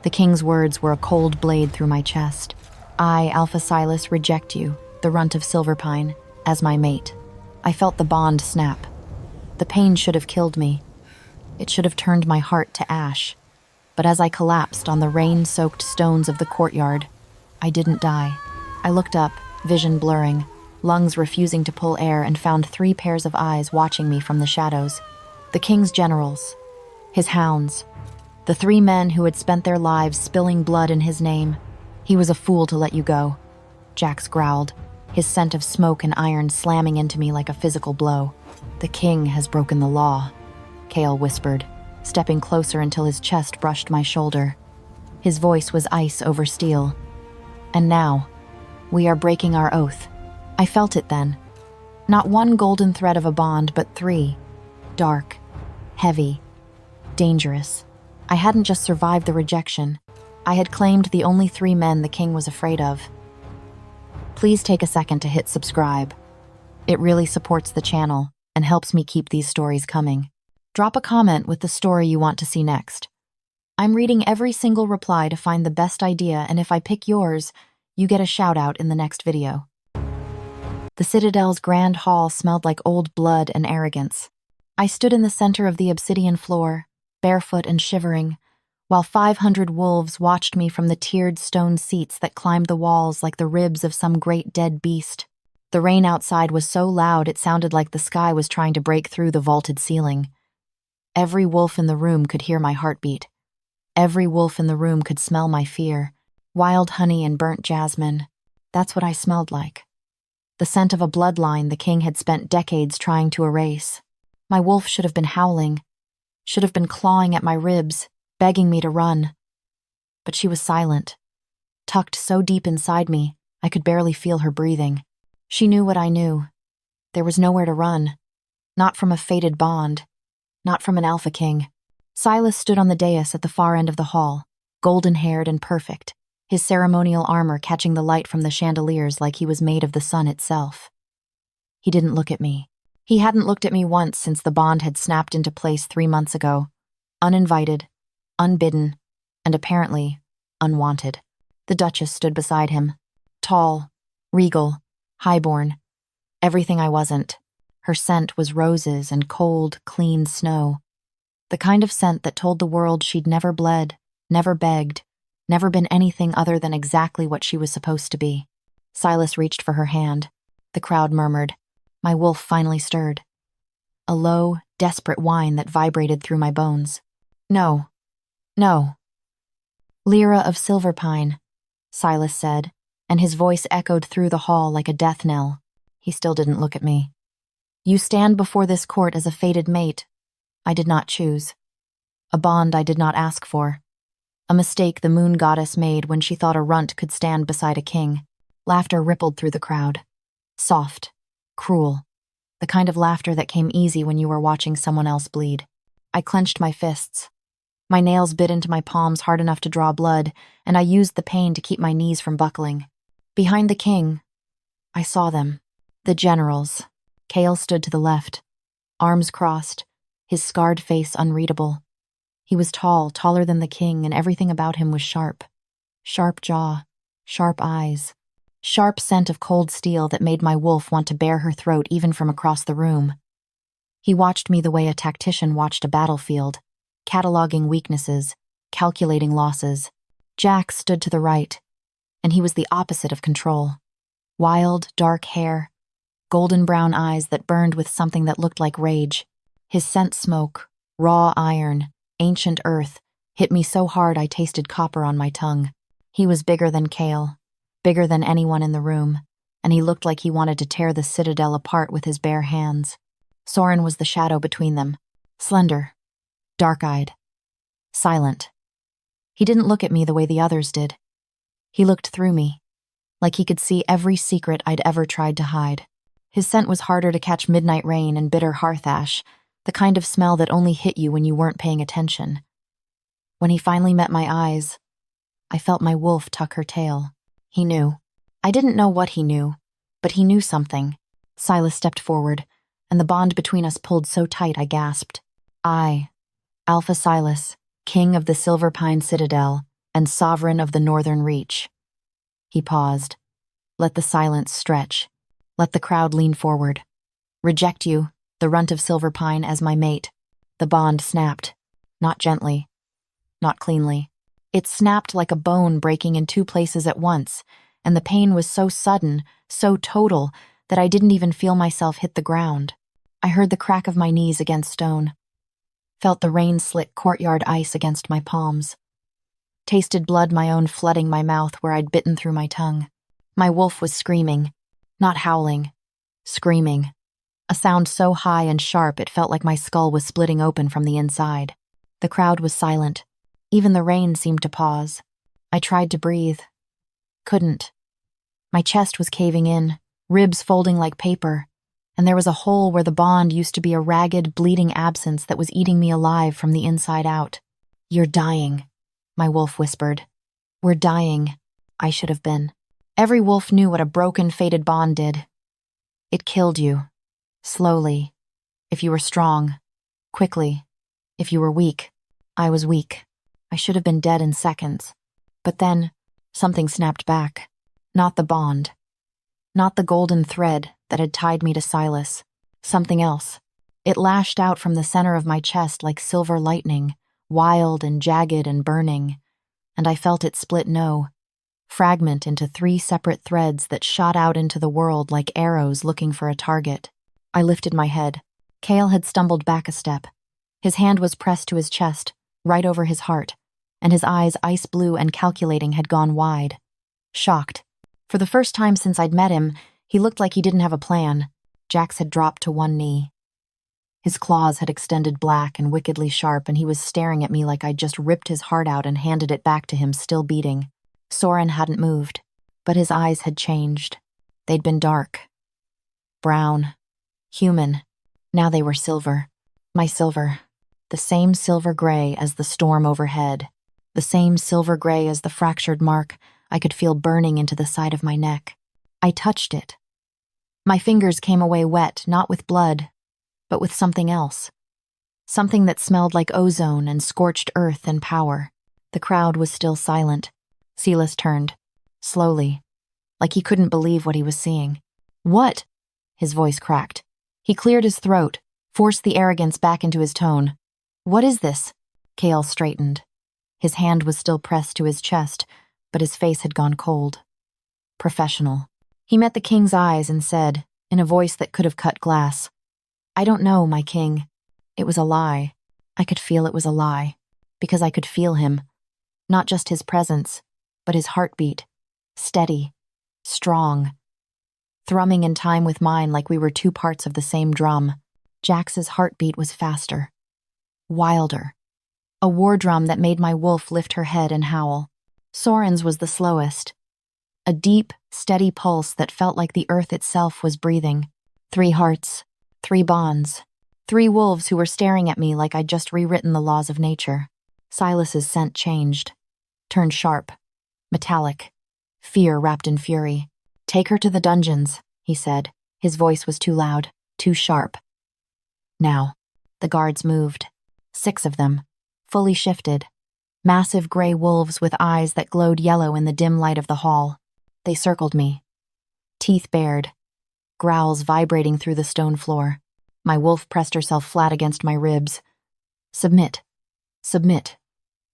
The king's words were a cold blade through my chest. I, Alpha Silas, reject you, the Runt of Silverpine, as my mate. I felt the bond snap. The pain should have killed me. It should have turned my heart to ash. But as I collapsed on the rain-soaked stones of the courtyard, I didn't die. I looked up, vision blurring, lungs refusing to pull air, and found 3 pairs of eyes watching me from the shadows. The king's generals, his hounds, the 3 men who had spent their lives spilling blood in his name. He was a fool to let you go, Jax growled, his scent of smoke and iron slamming into me like a physical blow. The king has broken the law, Kael whispered, stepping closer until his chest brushed my shoulder. His voice was ice over steel. And now, we are breaking our oath. I felt it then. Not 1 golden thread of a bond, but 3. Dark, heavy, dangerous. I hadn't just survived the rejection. I had claimed the only 3 men the king was afraid of. Please take a second to hit subscribe. It really supports the channel and helps me keep these stories coming. Drop a comment with the story you want to see next. I'm reading every single reply to find the best idea, and if I pick yours, you get a shout out in the next video. The Citadel's grand hall smelled like old blood and arrogance. I stood in the center of the obsidian floor, barefoot and shivering, while 500 wolves watched me from the tiered stone seats that climbed the walls like the ribs of some great dead beast. The rain outside was so loud it sounded like the sky was trying to break through the vaulted ceiling. Every wolf in the room could hear my heartbeat. Every wolf in the room could smell my fear. Wild honey and burnt jasmine. That's what I smelled like. The scent of a bloodline the king had spent decades trying to erase. My wolf should have been howling, should have been clawing at my ribs, begging me to run. But she was silent, tucked so deep inside me, I could barely feel her breathing. She knew what I knew. There was nowhere to run. Not from a fated bond. Not from an alpha king. Silas stood on the dais at the far end of the hall, golden-haired and perfect, his ceremonial armor catching the light from the chandeliers like he was made of the sun itself. He didn't look at me. He hadn't looked at me once since the bond had snapped into place 3 months ago. Uninvited, unbidden, and apparently unwanted. The Duchess stood beside him, tall, regal, highborn, everything I wasn't. Her scent was roses and cold, clean snow. The kind of scent that told the world she'd never bled, never begged, never been anything other than exactly what she was supposed to be. Silas reached for her hand. The crowd murmured. My wolf finally stirred. A low, desperate whine that vibrated through my bones. No. No. Lyra of Silverpine, Silas said, and his voice echoed through the hall like a death knell. He still didn't look at me. You stand before this court as a fated mate. I did not choose. A bond I did not ask for. A mistake the moon goddess made when she thought a runt could stand beside a king. Laughter rippled through the crowd. Soft, cruel, the kind of laughter that came easy when you were watching someone else bleed. I clenched my fists. My nails bit into my palms hard enough to draw blood, and I used the pain to keep my knees from buckling. Behind the king, I saw them. The generals. Kael stood to the left, arms crossed, his scarred face unreadable. He was tall, taller than the king, and everything about him was sharp. Sharp jaw, sharp eyes, sharp scent of cold steel that made my wolf want to bare her throat even from across the room. He watched me the way a tactician watched a battlefield, cataloging weaknesses, calculating losses. Jax stood to the right, and he was the opposite of control. Wild, dark hair, golden brown eyes that burned with something that looked like rage. His scent smoke, raw iron, ancient earth, hit me so hard I tasted copper on my tongue. He was bigger than Kael, bigger than anyone in the room, and he looked like he wanted to tear the Citadel apart with his bare hands. Soren was the shadow between them, slender, dark-eyed, silent. He didn't look at me the way the others did. He looked through me, like he could see every secret I'd ever tried to hide. His scent was harder to catch midnight rain and bitter hearth ash, the kind of smell that only hit you when you weren't paying attention. When he finally met my eyes, I felt my wolf tuck her tail. He knew. I didn't know what he knew, but he knew something. Silas stepped forward, and the bond between us pulled so tight I gasped. I, Alpha Silas, king of the Silverpine Citadel, and sovereign of the northern reach." He paused. Let the silence stretch. Let the crowd lean forward. "Reject you, the Runt of Silverpine, as my mate." The bond snapped. Not gently. Not cleanly. It snapped like a bone breaking in two places at once, and the pain was so sudden, so total, that I didn't even feel myself hit the ground. I heard the crack of my knees against stone. Felt the rain-slick courtyard ice against my palms. Tasted blood my own flooding my mouth where I'd bitten through my tongue. My wolf was screaming. Not howling. Screaming. A sound so high and sharp it felt like my skull was splitting open from the inside. The crowd was silent. Even the rain seemed to pause. I tried to breathe. Couldn't. My chest was caving in, ribs folding like paper, and there was a hole where the bond used to be a ragged, bleeding absence that was eating me alive from the inside out. "You're dying," my wolf whispered. "We're dying." I should have been. Every wolf knew what a broken, fated bond did. It killed you. Slowly. If you were strong. Quickly. If you were weak. I was weak. I should have been dead in seconds. But then, something snapped back. Not the bond. Not the golden thread that had tied me to Silas. Something else. It lashed out from the center of my chest like silver lightning, wild and jagged and burning, and I felt it split fragment into 3 separate threads that shot out into the world like arrows looking for a target. I lifted my head. Kael had stumbled back a step. His hand was pressed to his chest, right over his heart, and his eyes, ice blue and calculating, had gone wide. Shocked. For the first time since I'd met him, he looked like he didn't have a plan. Jax had dropped to one knee. His claws had extended black and wickedly sharp, and he was staring at me like I'd just ripped his heart out and handed it back to him, still beating. Soren hadn't moved, but his eyes had changed. They'd been dark. Brown. Human. Now they were silver. My silver. The same silver gray as the storm overhead. The same silver gray as the fractured mark I could feel burning into the side of my neck. I touched it. My fingers came away wet, not with blood, but with something else. Something that smelled like ozone and scorched earth and power. The crowd was still silent. Silas turned, slowly, like he couldn't believe what he was seeing. "What?" His voice cracked. He cleared his throat, forced the arrogance back into his tone. "What is this?" Kael straightened. His hand was still pressed to his chest, but his face had gone cold. "Professional." He met the king's eyes and said, in a voice that could have cut glass, "I don't know, my king. It was a lie. I could feel it was a lie, because I could feel him. Not just his presence, but his heartbeat, steady, strong, thrumming in time with mine like we were 2 parts of the same drum. Jax's heartbeat was faster, wilder, a war drum that made my wolf lift her head and howl. Soren's was the slowest, a deep, steady pulse that felt like the earth itself was breathing. 3 hearts, 3 bonds, 3 wolves who were staring at me like I'd just rewritten the laws of nature. Silas's scent changed, turned sharp. Metallic. Fear wrapped in fury. "Take her to the dungeons," he said. His voice was too loud, too sharp. Now, the guards moved. 6 of them, fully shifted. Massive gray wolves with eyes that glowed yellow in the dim light of the hall. They circled me. Teeth bared. Growls vibrating through the stone floor. My wolf pressed herself flat against my ribs. "Submit. Submit.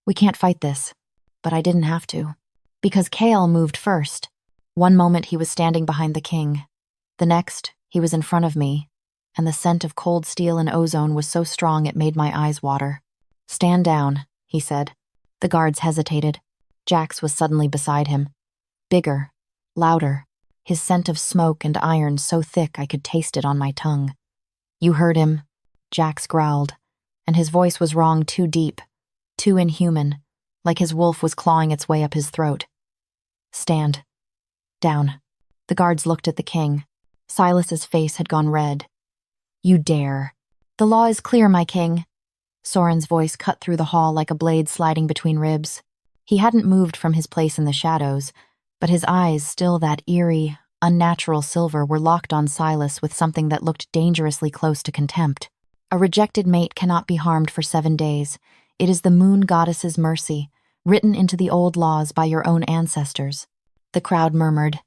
We can't fight this." But I didn't have to. Because Kael moved first. One moment he was standing behind the king. The next, he was in front of me, and the scent of cold steel and ozone was so strong it made my eyes water. "Stand down," he said. The guards hesitated. Jax was suddenly beside him. Bigger, louder, his scent of smoke and iron so thick I could taste it on my tongue. "You heard him," Jax growled, and his voice was wrong, too deep, too inhuman, like his wolf was clawing its way up his throat. "Stand. Down." The guards looked at the king. Silas's face had gone red. "You dare." "The law is clear, my king." Soren's voice cut through the hall like a blade sliding between ribs. He hadn't moved from his place in the shadows, but his eyes, still that eerie, unnatural silver, were locked on Silas with something that looked dangerously close to contempt. "A rejected mate cannot be harmed for 7 days. It is the moon goddess's mercy. written into the old laws by your own ancestors. The crowd murmured.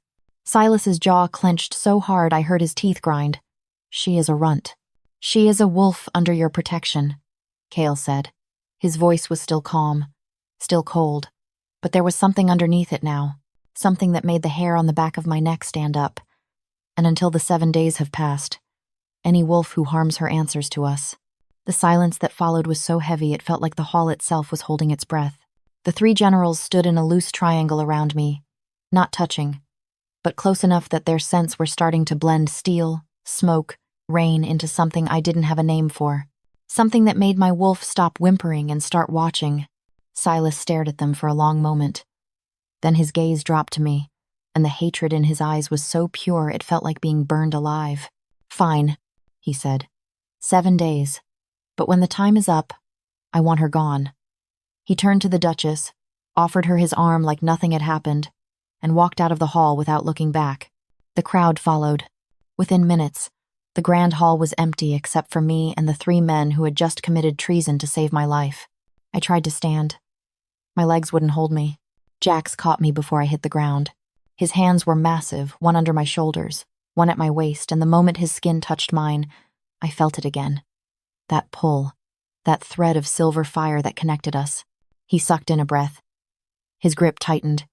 Silas's jaw clenched so hard I heard his teeth grind. She is a runt. She is a wolf under your protection, Kael said. His voice was still calm, still cold, but there was something underneath it now, something that made the hair on the back of my neck stand up. And until the 7 days have passed, any wolf who harms her answers to us. The silence that followed was so heavy it felt like the hall itself was holding its breath. The 3 generals stood in a loose triangle around me, not touching, but close enough that their scents were starting to blend steel, smoke, rain into something I didn't have a name for. Something that made my wolf stop whimpering and start watching. Silas stared at them for a long moment. Then his gaze dropped to me, and the hatred in his eyes was so pure it felt like being burned alive. Fine, he said. 7 days. But when the time is up, I want her gone. He turned to the Duchess, offered her his arm like nothing had happened, and walked out of the hall without looking back. The crowd followed. Within minutes, the grand hall was empty except for me and the 3 men who had just committed treason to save my life. I tried to stand. My legs wouldn't hold me. Jax caught me before I hit the ground. His hands were massive, one under my shoulders, one at my waist, and the moment his skin touched mine, I felt it again. That pull, that thread of silver fire that connected us. He sucked in a breath. His grip tightened.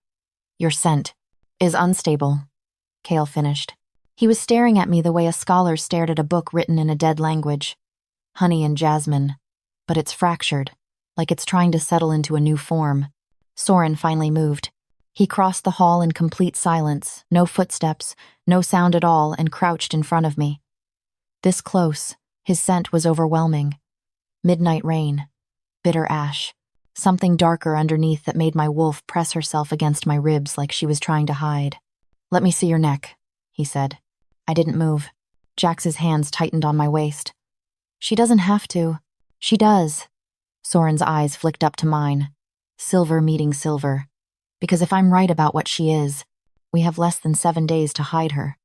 Your scent is unstable, Kael finished. He was staring at me the way a scholar stared at a book written in a dead language. Honey and jasmine. But it's fractured, like it's trying to settle into a new form. Soren finally moved. He crossed the hall in complete silence, no footsteps, no sound at all, and crouched in front of me. This close, his scent was overwhelming. Midnight rain, bitter ash, something darker underneath that made my wolf press herself against my ribs like she was trying to hide. Let me see your neck, he said. I didn't move. Jax's hands tightened on my waist. She doesn't have to. She does. Soren's eyes flicked up to mine. Silver meeting silver. Because if I'm right about what she is, we have less than 7 days to hide her.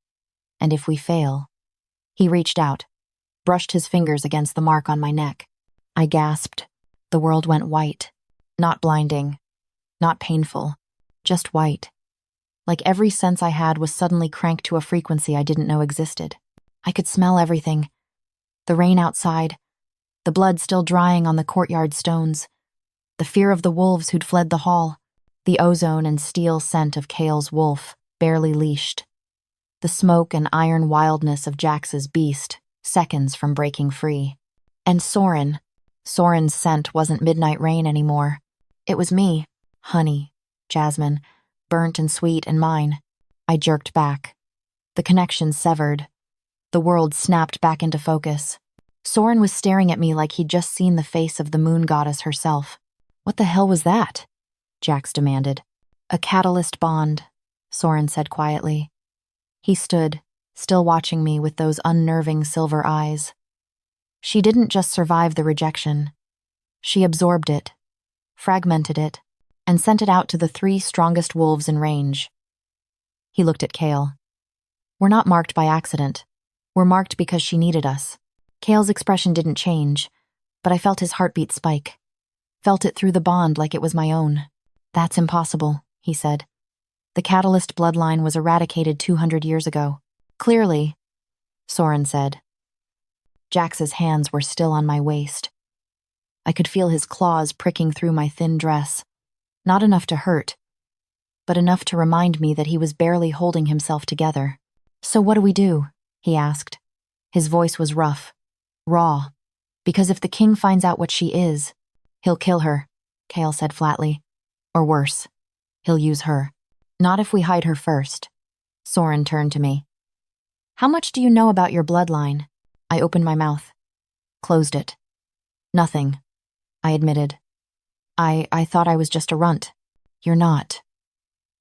And if we fail... He reached out, brushed his fingers against the mark on my neck. I gasped. The world went white. Not blinding. Not painful. Just white. Like every sense I had was suddenly cranked to a frequency I didn't know existed. I could smell everything. The rain outside, the blood still drying on the courtyard stones, the fear of the wolves who'd fled the hall, the ozone and steel scent of Kael's wolf, barely leashed, the smoke and iron wildness of Jax's beast, seconds from breaking free. And Soren. Soren's scent wasn't midnight rain anymore. It was me, honey, jasmine, burnt and sweet and mine. I jerked back. The connection severed. The world snapped back into focus. Soren was staring at me like he'd just seen the face of the moon goddess herself. What the hell was that? Jax demanded. A catalyst bond, Soren said quietly. He stood, still watching me with those unnerving silver eyes. She didn't just survive the rejection. She absorbed it, fragmented it, and sent it out to the 3 strongest wolves in range. He looked at Kael. We're not marked by accident. We're marked because she needed us. Kael's expression didn't change, but I felt his heartbeat spike. Felt it through the bond like it was my own. That's impossible, he said. The catalyst bloodline was eradicated 200 years ago. Clearly, Soren said. Jax's hands were still on my waist. I could feel his claws pricking through my thin dress. Not enough to hurt, but enough to remind me that he was barely holding himself together. So what do we do? He asked. His voice was rough, raw, because if the king finds out what she is, he'll kill her, Kael said flatly. Or worse, he'll use her. Not if we hide her first. Soren turned to me. How much do you know about your bloodline? I opened my mouth. Closed it. Nothing, I admitted. I thought I was just a runt. You're not.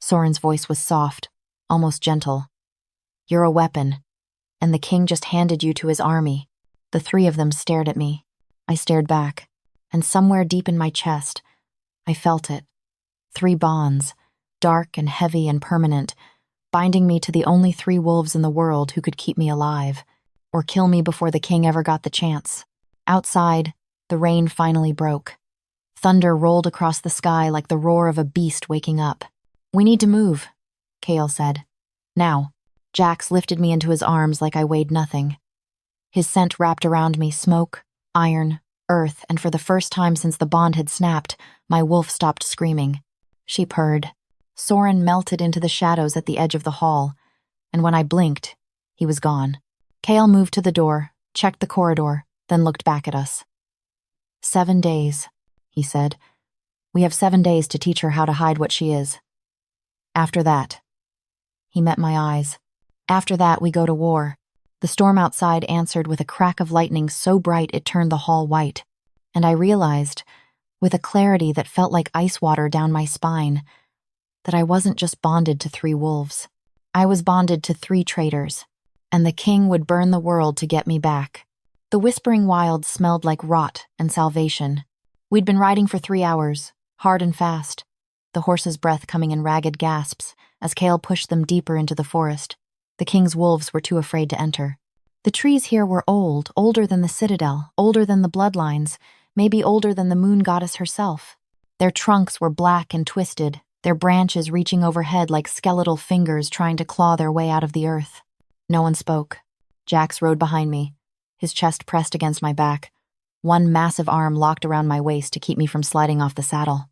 Soren's voice was soft, almost gentle. You're a weapon, and the king just handed you to his army. The 3 of them stared at me. I stared back, and somewhere deep in my chest, I felt it. 3 bonds, dark and heavy and permanent, binding me to the only 3 wolves in the world who could keep me alive, or kill me before the king ever got the chance. Outside, the rain finally broke. Thunder rolled across the sky like the roar of a beast waking up. "We need to move," Kael said. "Now." Jax lifted me into his arms like I weighed nothing. His scent wrapped around me, smoke, iron, earth, and for the first time since the bond had snapped, my wolf stopped screaming. She purred. Soren melted into the shadows at the edge of the hall, and when I blinked, he was gone. Kael moved to the door, checked the corridor, then looked back at us. 7 days, he said. "We have 7 days to teach her how to hide what she is. After that," he met my eyes. "After that, we go to war." The storm outside answered with a crack of lightning so bright it turned the hall white, and I realized, with a clarity that felt like ice water down my spine, that I wasn't just bonded to 3 wolves. I was bonded to 3 traitors, and the king would burn the world to get me back. The whispering wilds smelled like rot and salvation. We'd been riding for 3 hours, hard and fast, the horse's breath coming in ragged gasps as Kael pushed them deeper into the forest. The king's wolves were too afraid to enter. The trees here were old, older than the Citadel, older than the bloodlines, maybe older than the moon goddess herself. Their trunks were black and twisted, their branches reaching overhead like skeletal fingers trying to claw their way out of the earth. No one spoke. Jax rode behind me, his chest pressed against my back, one massive arm locked around my waist to keep me from sliding off the saddle.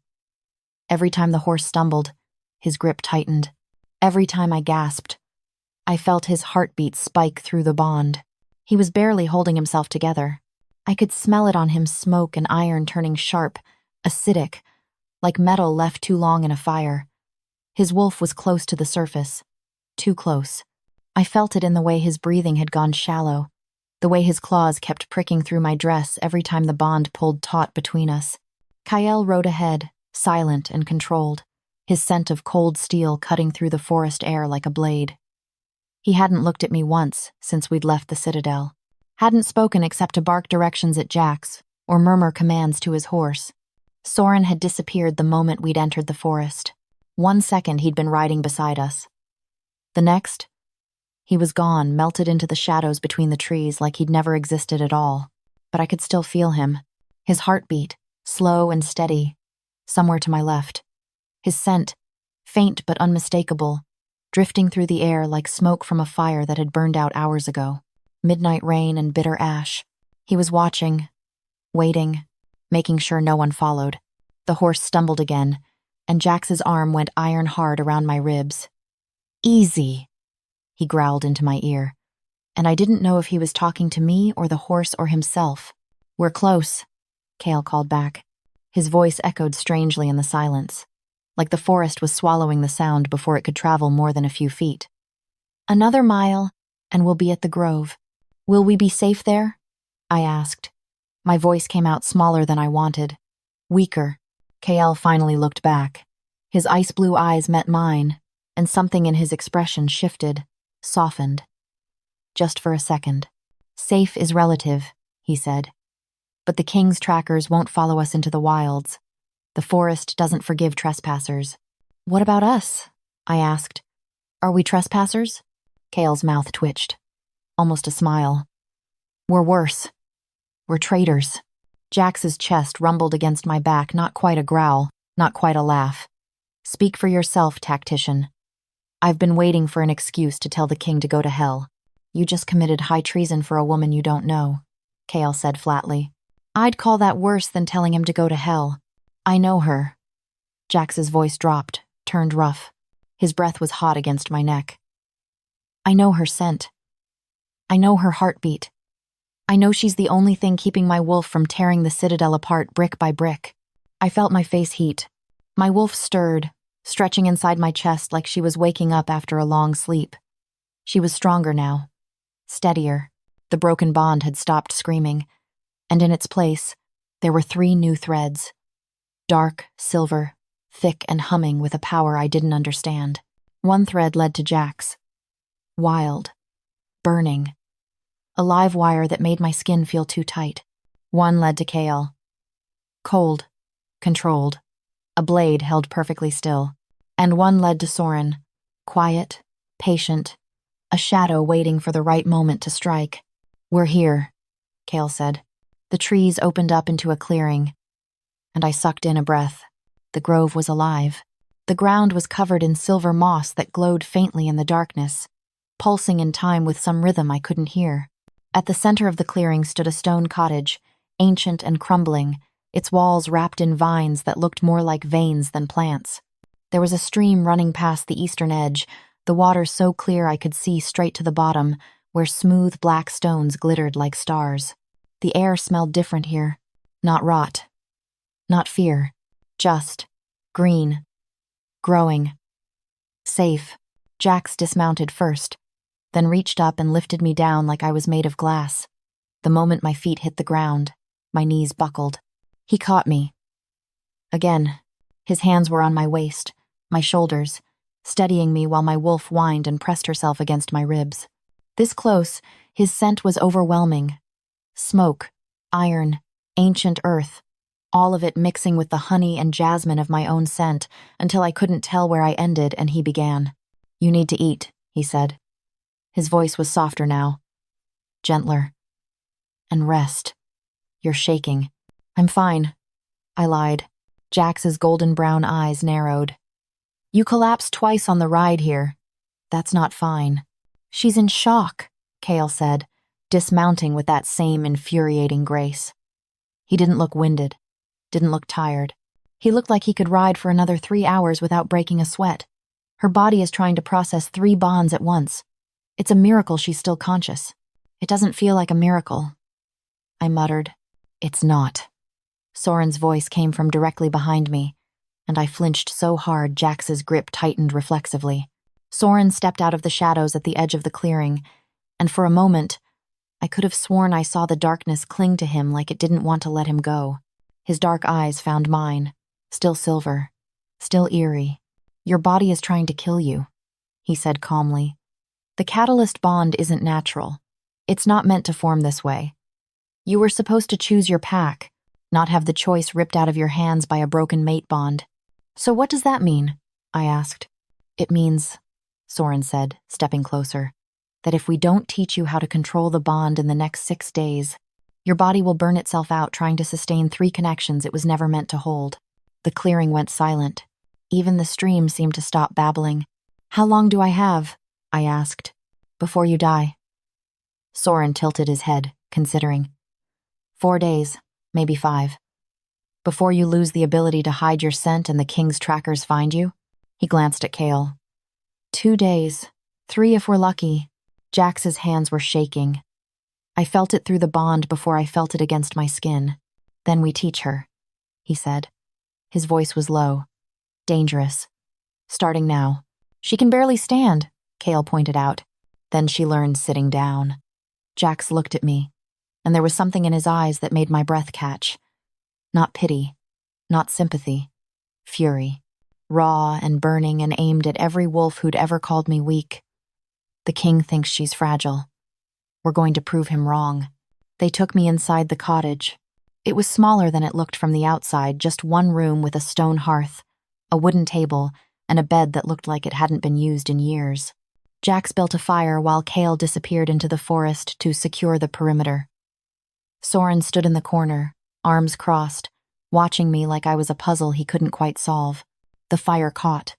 Every time the horse stumbled, his grip tightened. Every time I gasped, I felt his heartbeat spike through the bond. He was barely holding himself together. I could smell it on him, smoke and iron turning sharp, acidic, like metal left too long in a fire. His wolf was close to the surface. Too close. I felt it in the way his breathing had gone shallow, the way his claws kept pricking through my dress every time the bond pulled taut between us. Kael rode ahead, silent and controlled, his scent of cold steel cutting through the forest air like a blade. He hadn't looked at me once since we'd left the Citadel, hadn't spoken except to bark directions at Jax or murmur commands to his horse. Soren had disappeared the moment we'd entered the forest. 1 second he'd been riding beside us. The next, he was gone, melted into the shadows between the trees like he'd never existed at all. But I could still feel him, his heartbeat, slow and steady, somewhere to my left. His scent, faint but unmistakable, drifting through the air like smoke from a fire that had burned out hours ago. Midnight rain and bitter ash. He was watching, waiting, making sure no one followed. The horse stumbled again, and Jax's arm went iron hard around my ribs. "Easy," he growled into my ear, and I didn't know if he was talking to me or the horse or himself. "We're close," Kael called back. His voice echoed strangely in the silence, like the forest was swallowing the sound before it could travel more than a few feet. "Another mile, and we'll be at the grove. Will we be safe there?" I asked. My voice came out smaller than I wanted, weaker. Kael finally looked back. His ice blue eyes met mine, and something in his expression shifted, softened. Just for a second. "Safe is relative," he said. "But the king's trackers won't follow us into the wilds. The forest doesn't forgive trespassers." "What about us?" I asked. "Are we trespassers?" Kael's mouth twitched. Almost a smile. "We're worse. We're traitors." Jax's chest rumbled against my back, not quite a growl, not quite a laugh. "Speak for yourself, tactician. I've been waiting for an excuse to tell the king to go to hell. You just committed high treason for a woman you don't know," Kael said flatly. "I'd call that worse than telling him to go to hell. I know her." Jax's voice dropped, turned rough. His breath was hot against my neck. "I know her scent. I know her heartbeat. I know she's the only thing keeping my wolf from tearing the Citadel apart brick by brick." I felt my face heat. My wolf stirred, stretching inside my chest like she was waking up after a long sleep. She was stronger now, steadier. The broken bond had stopped screaming, and in its place, there were 3 new threads. Dark, silver, thick and humming with a power I didn't understand. One thread led to Jax. Wild, burning. A live wire that made my skin feel too tight. One led to Kael. Cold, controlled. A blade held perfectly still. And one led to Soren. Quiet, patient. A shadow waiting for the right moment to strike. "We're here," Kael said. The trees opened up into a clearing, and I sucked in a breath. The grove was alive. The ground was covered in silver moss that glowed faintly in the darkness, pulsing in time with some rhythm I couldn't hear. At the center of the clearing stood a stone cottage, ancient and crumbling, its walls wrapped in vines that looked more like veins than plants. There was a stream running past the eastern edge, the water so clear I could see straight to the bottom, where smooth black stones glittered like stars. The air smelled different here. Not rot. Not fear. Just green. Growing. Safe. Jax dismounted first, then reached up and lifted me down like I was made of glass. The moment my feet hit the ground, my knees buckled. He caught me. Again, his hands were on my waist, my shoulders, steadying me while my wolf whined and pressed herself against my ribs. This close, his scent was overwhelming. Smoke, iron, ancient earth, all of it mixing with the honey and jasmine of my own scent until I couldn't tell where I ended and he began. "You need to eat," he said. His voice was softer now. Gentler. "And rest. You're shaking." "I'm fine," I lied. Jax's golden brown eyes narrowed. "You collapsed twice on the ride here. That's not fine." "She's in shock," Kael said, dismounting with that same infuriating grace. He didn't look winded, didn't look tired. He looked like he could ride for another 3 hours without breaking a sweat. Her body is trying to process 3 bonds at once. It's a miracle she's still conscious. It doesn't feel like a miracle. I muttered, "It's not." Soren's voice came from directly behind me, and I flinched so hard Jax's grip tightened reflexively. Soren stepped out of the shadows at the edge of the clearing, and for a moment, I could have sworn I saw the darkness cling to him like it didn't want to let him go. His dark eyes found mine, still silver, still eerie. "Your body is trying to kill you," he said calmly. "The catalyst bond isn't natural. It's not meant to form this way. You were supposed to choose your pack, not have the choice ripped out of your hands by a broken mate bond." "So what does that mean?" I asked. "It means," Soren said, stepping closer, "that if we don't teach you how to control the bond in the next 6 days, your body will burn itself out trying to sustain 3 connections it was never meant to hold." The clearing went silent. Even the stream seemed to stop babbling. "How long do I have?" I asked. "Before you die." Soren tilted his head, considering. 4 days, maybe 5. "Before you lose the ability to hide your scent and the king's trackers find you?" He glanced at Kael. 2 days, 3 if we're lucky. Jax's hands were shaking. I felt it through the bond before I felt it against my skin. "Then we teach her," he said. His voice was low. "Dangerous. Starting now." "She can barely stand," Kael pointed out. "Then she learned sitting down." Jax looked at me, and there was something in his eyes that made my breath catch. Not pity, not sympathy. Fury. Raw and burning and aimed at every wolf who'd ever called me weak. "The king thinks she's fragile. We're going to prove him wrong." They took me inside the cottage. It was smaller than it looked from the outside, just one room with a stone hearth, a wooden table, and a bed that looked like it hadn't been used in years. Jax built a fire while Kael disappeared into the forest to secure the perimeter. Soren stood in the corner, arms crossed, watching me like I was a puzzle he couldn't quite solve. The fire caught.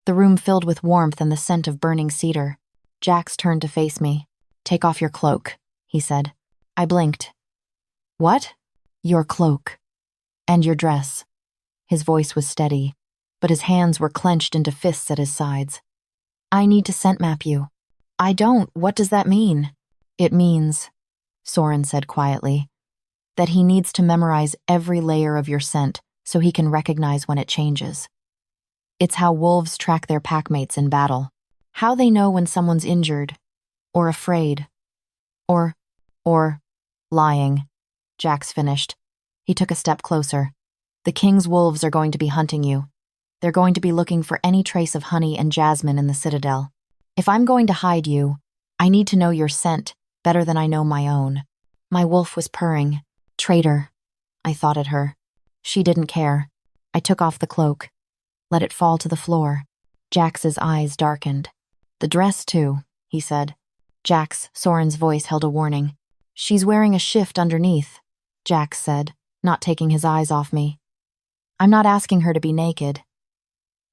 The room filled with warmth and the scent of burning cedar. Jax turned to face me. "Take off your cloak," he said. I blinked. "What?" "Your cloak. And your dress." His voice was steady, but his hands were clenched into fists at his sides. "I need to scent map you." "I don't. What does that mean?" "It means," Soren said quietly, "that he needs to memorize every layer of your scent so he can recognize when it changes. It's how wolves track their packmates in battle. How they know when someone's injured, or afraid, or lying." Jax finished. He took a step closer. "The king's wolves are going to be hunting you. They're going to be looking for any trace of honey and jasmine in the Citadel. If I'm going to hide you, I need to know your scent better than I know my own." My wolf was purring. "Traitor," I thought at her. She didn't care. I took off the cloak, let it fall to the floor. Jax's eyes darkened. "The dress, too," he said. "Jax," Soren's voice held a warning. "She's wearing a shift underneath," Jax said, not taking his eyes off me. I'm not asking her to be naked.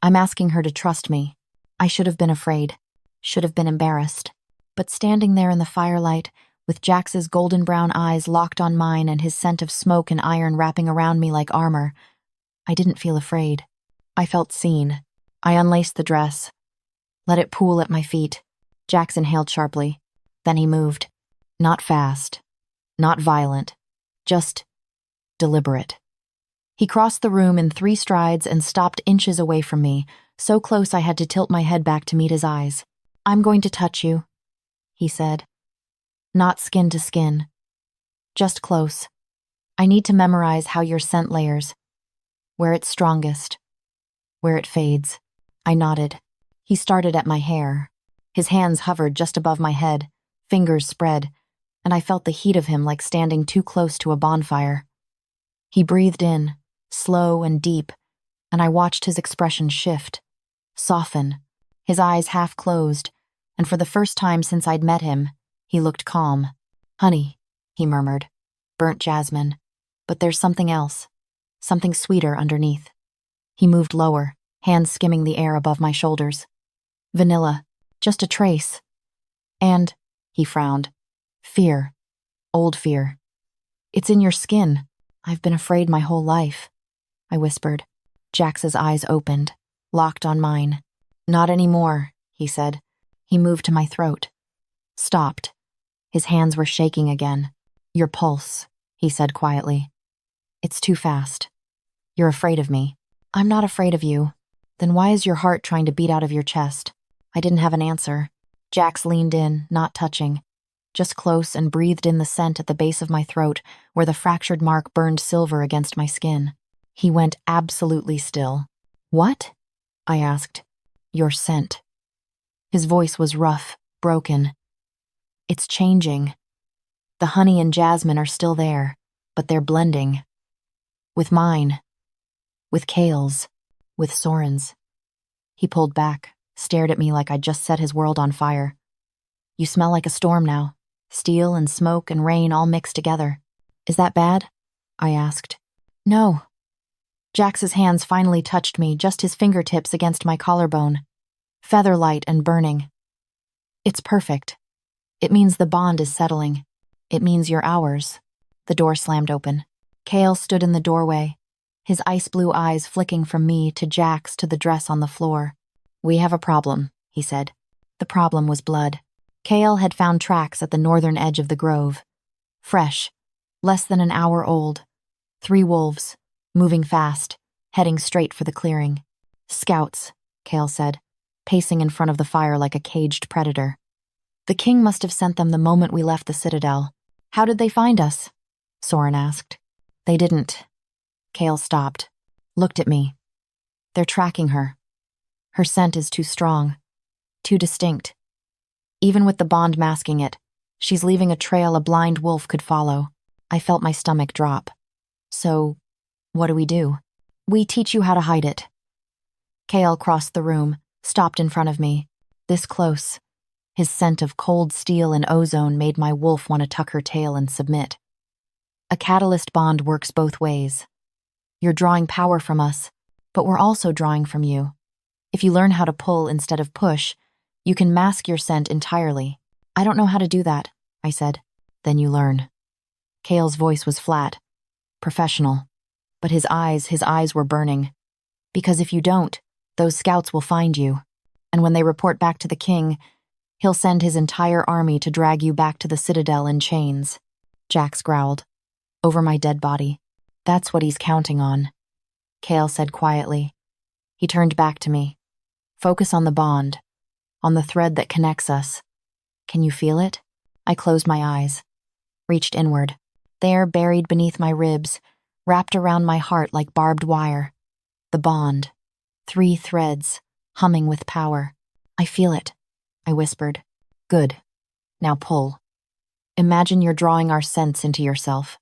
I'm asking her to trust me. I should have been afraid, should have been embarrassed. But standing there in the firelight, with Jax's golden brown eyes locked on mine and his scent of smoke and iron wrapping around me like armor, I didn't feel afraid. I felt seen. I unlaced the dress, let it pool at my feet. Jax inhaled sharply. Then he moved. Not fast, not violent, just deliberate. He crossed the room in 3 strides and stopped inches away from me, so close I had to tilt my head back to meet his eyes. I'm going to touch you, he said. Not skin to skin. Just close. I need to memorize how your scent layers. Where it's strongest. Where it fades. I nodded. He started at my hair. His hands hovered just above my head, fingers spread, and I felt the heat of him like standing too close to a bonfire. He breathed in, slow and deep, and I watched his expression shift, soften, his eyes half closed, and for the first time since I'd met him, he looked calm. Honey, he murmured, burnt jasmine, but there's something else, something sweeter underneath. He moved lower, hands skimming the air above my shoulders. Vanilla, just a trace. And, he frowned, fear, old fear. It's in your skin. I've been afraid my whole life, I whispered. Jax's eyes opened, locked on mine. Not anymore, he said. He moved to my throat. Stopped. His hands were shaking again. Your pulse, he said quietly. It's too fast. You're afraid of me. I'm not afraid of you. Then why is your heart trying to beat out of your chest? I didn't have an answer. Jax leaned in, not touching, just close, and breathed in the scent at the base of my throat where the fractured mark burned silver against my skin. He went absolutely still. What? I asked. Your scent. His voice was rough, broken. It's changing. The honey and jasmine are still there, but they're blending. With mine. With Kael's. With Soren's. He pulled back, stared at me like I'd just set his world on fire. You smell like a storm now. Steel and smoke and rain all mixed together. Is that bad? I asked. No. Jax's hands finally touched me, just his fingertips against my collarbone. Featherlight and burning. It's perfect. It means the bond is settling. It means you're ours. The door slammed open. Kael stood in the doorway, his ice blue eyes flicking from me to Jax to the dress on the floor. We have a problem, he said. The problem was blood. Kael had found tracks at the northern edge of the grove. Fresh, less than an hour old. 3 wolves, moving fast, heading straight for the clearing. Scouts, Kael said, pacing in front of the fire like a caged predator. The king must have sent them the moment we left the Citadel. How did they find us? Soren asked. They didn't. Kael stopped, looked at me. They're tracking her. Her scent is too strong, too distinct. Even with the bond masking it, she's leaving a trail a blind wolf could follow. I felt my stomach drop. So, what do? We teach you how to hide it. Kael crossed the room, stopped in front of me, this close. His scent of cold steel and ozone made my wolf want to tuck her tail and submit. A catalyst bond works both ways. You're drawing power from us, but we're also drawing from you. If you learn how to pull instead of push, you can mask your scent entirely. I don't know how to do that, I said. Then you learn. Kael's voice was flat, professional, but his eyes were burning. Because if you don't, those scouts will find you, and when they report back to the king, he'll send his entire army to drag you back to the Citadel in chains. Jax growled. Over my dead body. That's what he's counting on. Kael said quietly. He turned back to me. Focus on the bond, on the thread that connects us. Can you feel it? I closed my eyes, reached inward. There, buried beneath my ribs, wrapped around my heart like barbed wire. The bond. 3 threads, humming with power. I feel it, I whispered. Good. Now pull. Imagine you're drawing our scents into yourself,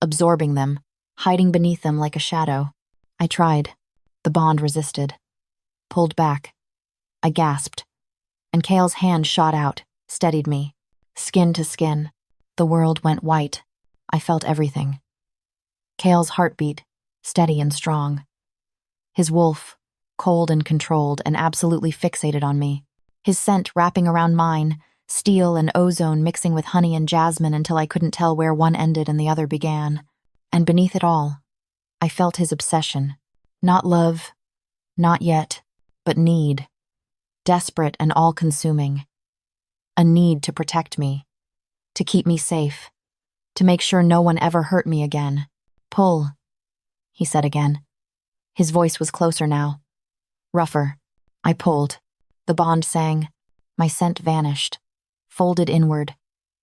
absorbing them, hiding beneath them like a shadow. I tried. The bond resisted. Pulled back. I gasped, and Kael's hand shot out, steadied me. Skin to skin. The world went white. I felt everything. Kael's heartbeat, steady and strong. His wolf, cold and controlled and absolutely fixated on me. His scent wrapping around mine, steel and ozone mixing with honey and jasmine until I couldn't tell where one ended and the other began. And beneath it all, I felt his obsession. Not love, not yet, but need. Desperate and all-consuming. A need to protect me, to keep me safe, to make sure no one ever hurt me again. Pull, he said again. His voice was closer now. Rougher. I pulled. The bond sang. My scent vanished, folded inward,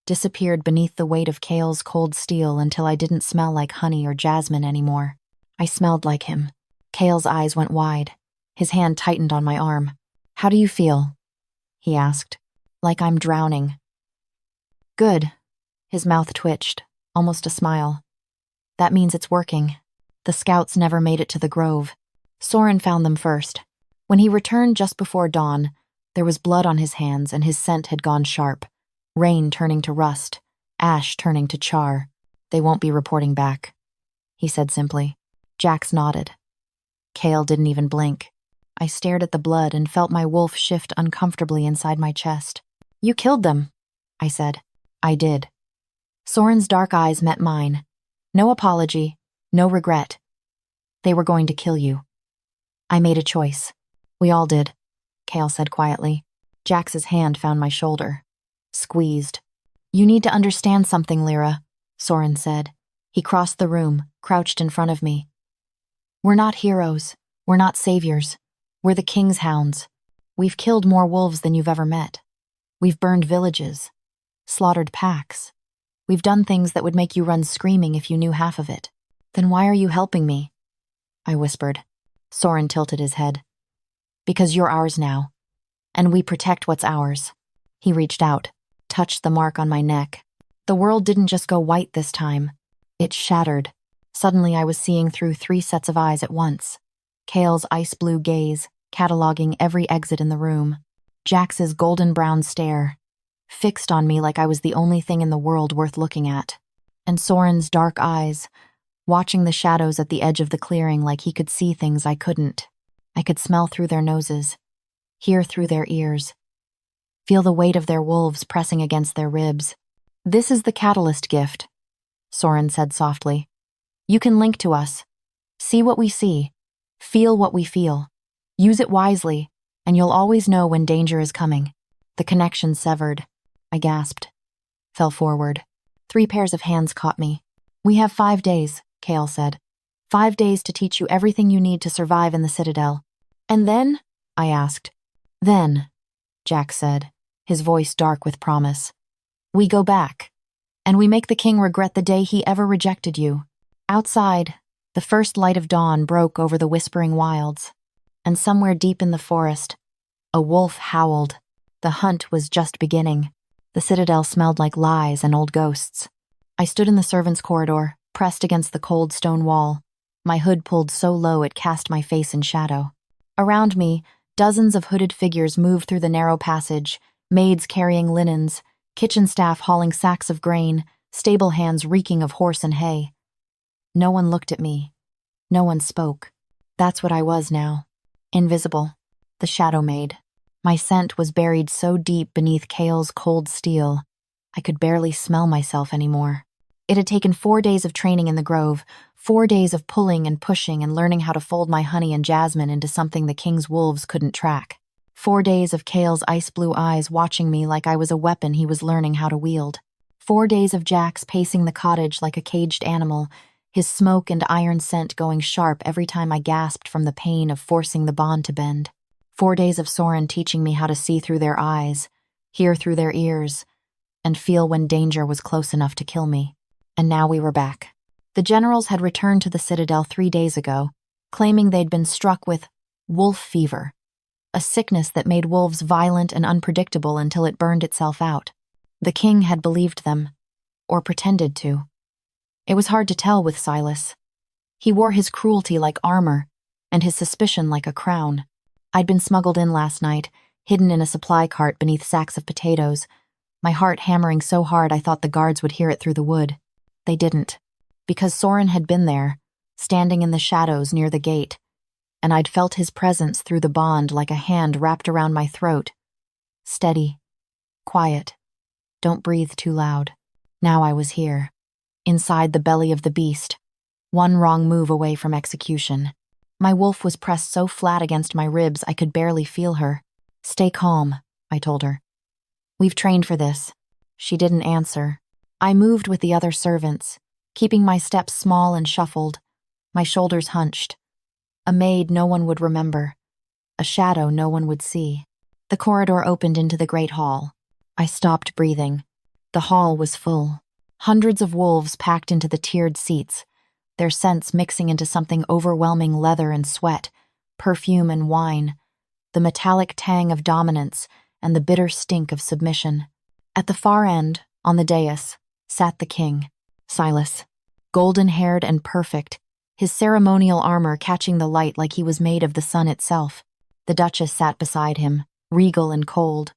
disappeared beneath the weight of Kael's cold steel until I didn't smell like honey or jasmine anymore. I smelled like him. Kael's eyes went wide. His hand tightened on my arm. How do you feel? He asked. Like I'm drowning. Good. His mouth twitched, almost a smile. That means it's working. The scouts never made it to the grove. Soren found them first. When he returned just before dawn, there was blood on his hands and his scent had gone sharp. Rain turning to rust, ash turning to char. They won't be reporting back, he said simply. Jax nodded. Kael didn't even blink. I stared at the blood and felt my wolf shift uncomfortably inside my chest. You killed them, I said. I did. Soren's dark eyes met mine. No apology, no regret. They were going to kill you. I made a choice. We all did, Kael said quietly. Jax's hand found my shoulder. Squeezed. You need to understand something, Lyra, Soren said. He crossed the room, crouched in front of me. We're not heroes. We're not saviors. We're the king's hounds. We've killed more wolves than you've ever met. We've burned villages, slaughtered packs. We've done things that would make you run screaming if you knew half of it. Then why are you helping me? I whispered. Soren tilted his head. Because you're ours now. And we protect what's ours. He reached out, touched the mark on my neck. The world didn't just go white this time. It shattered. Suddenly I was seeing through 3 sets of eyes at once. Kael's ice-blue gaze, cataloging every exit in the room. Jax's golden-brown stare, fixed on me like I was the only thing in the world worth looking at. And Soren's dark eyes, watching the shadows at the edge of the clearing like he could see things I couldn't. I could smell through their noses, hear through their ears, feel the weight of their wolves pressing against their ribs. This is the catalyst gift, Soren said softly. You can link to us, see what we see, feel what we feel. Use it wisely, and you'll always know when danger is coming. The connection severed. I gasped, fell forward. 3 pairs of hands caught me. We have 5 days, Kael said. 5 days to teach you everything you need to survive in the Citadel. And then? I asked. Then, Jax said, his voice dark with promise. We go back, and we make the king regret the day he ever rejected you. Outside, the first light of dawn broke over the whispering wilds, and somewhere deep in the forest, a wolf howled. The hunt was just beginning. The Citadel smelled like lies and old ghosts. I stood in the servants' corridor, pressed against the cold stone wall, my hood pulled so low it cast my face in shadow. Around me, dozens of hooded figures moved through the narrow passage, maids carrying linens, kitchen staff hauling sacks of grain, stable hands reeking of horse and hay. No one looked at me. No one spoke. That's what I was now. Invisible. The shadow maid. My scent was buried so deep beneath Kael's cold steel, I could barely smell myself anymore. It had taken 4 days of training in the grove, 4 days of pulling and pushing and learning how to fold my honey and jasmine into something the king's wolves couldn't track. 4 days of Kael's ice-blue eyes watching me like I was a weapon he was learning how to wield. 4 days of Jax pacing the cottage like a caged animal, his smoke and iron scent going sharp every time I gasped from the pain of forcing the bond to bend. 4 days of Soren teaching me how to see through their eyes, hear through their ears, and feel when danger was close enough to kill me. And now we were back. The generals had returned to the Citadel 3 days ago, claiming they'd been struck with wolf fever, a sickness that made wolves violent and unpredictable until it burned itself out. The king had believed them, or pretended to. It was hard to tell with Silas. He wore his cruelty like armor, and his suspicion like a crown. I'd been smuggled in last night, hidden in a supply cart beneath sacks of potatoes, my heart hammering so hard I thought the guards would hear it through the wood. They didn't, because Soren had been there, standing in the shadows near the gate, and I'd felt his presence through the bond like a hand wrapped around my throat. Steady. Quiet. Don't breathe too loud. Now I was here, inside the belly of the beast, one wrong move away from execution. My wolf was pressed so flat against my ribs I could barely feel her. Stay calm, I told her. We've trained for this. She didn't answer. I moved with the other servants, keeping my steps small and shuffled, my shoulders hunched. A maid no one would remember, a shadow no one would see. The corridor opened into the great hall. I stopped breathing. The hall was full. Hundreds of wolves packed into the tiered seats, their scents mixing into something overwhelming: leather and sweat, perfume and wine, the metallic tang of dominance and the bitter stink of submission. At the far end, on the dais, sat the king, Silas, golden-haired and perfect, his ceremonial armor catching the light like he was made of the sun itself. The Duchess sat beside him, regal and cold,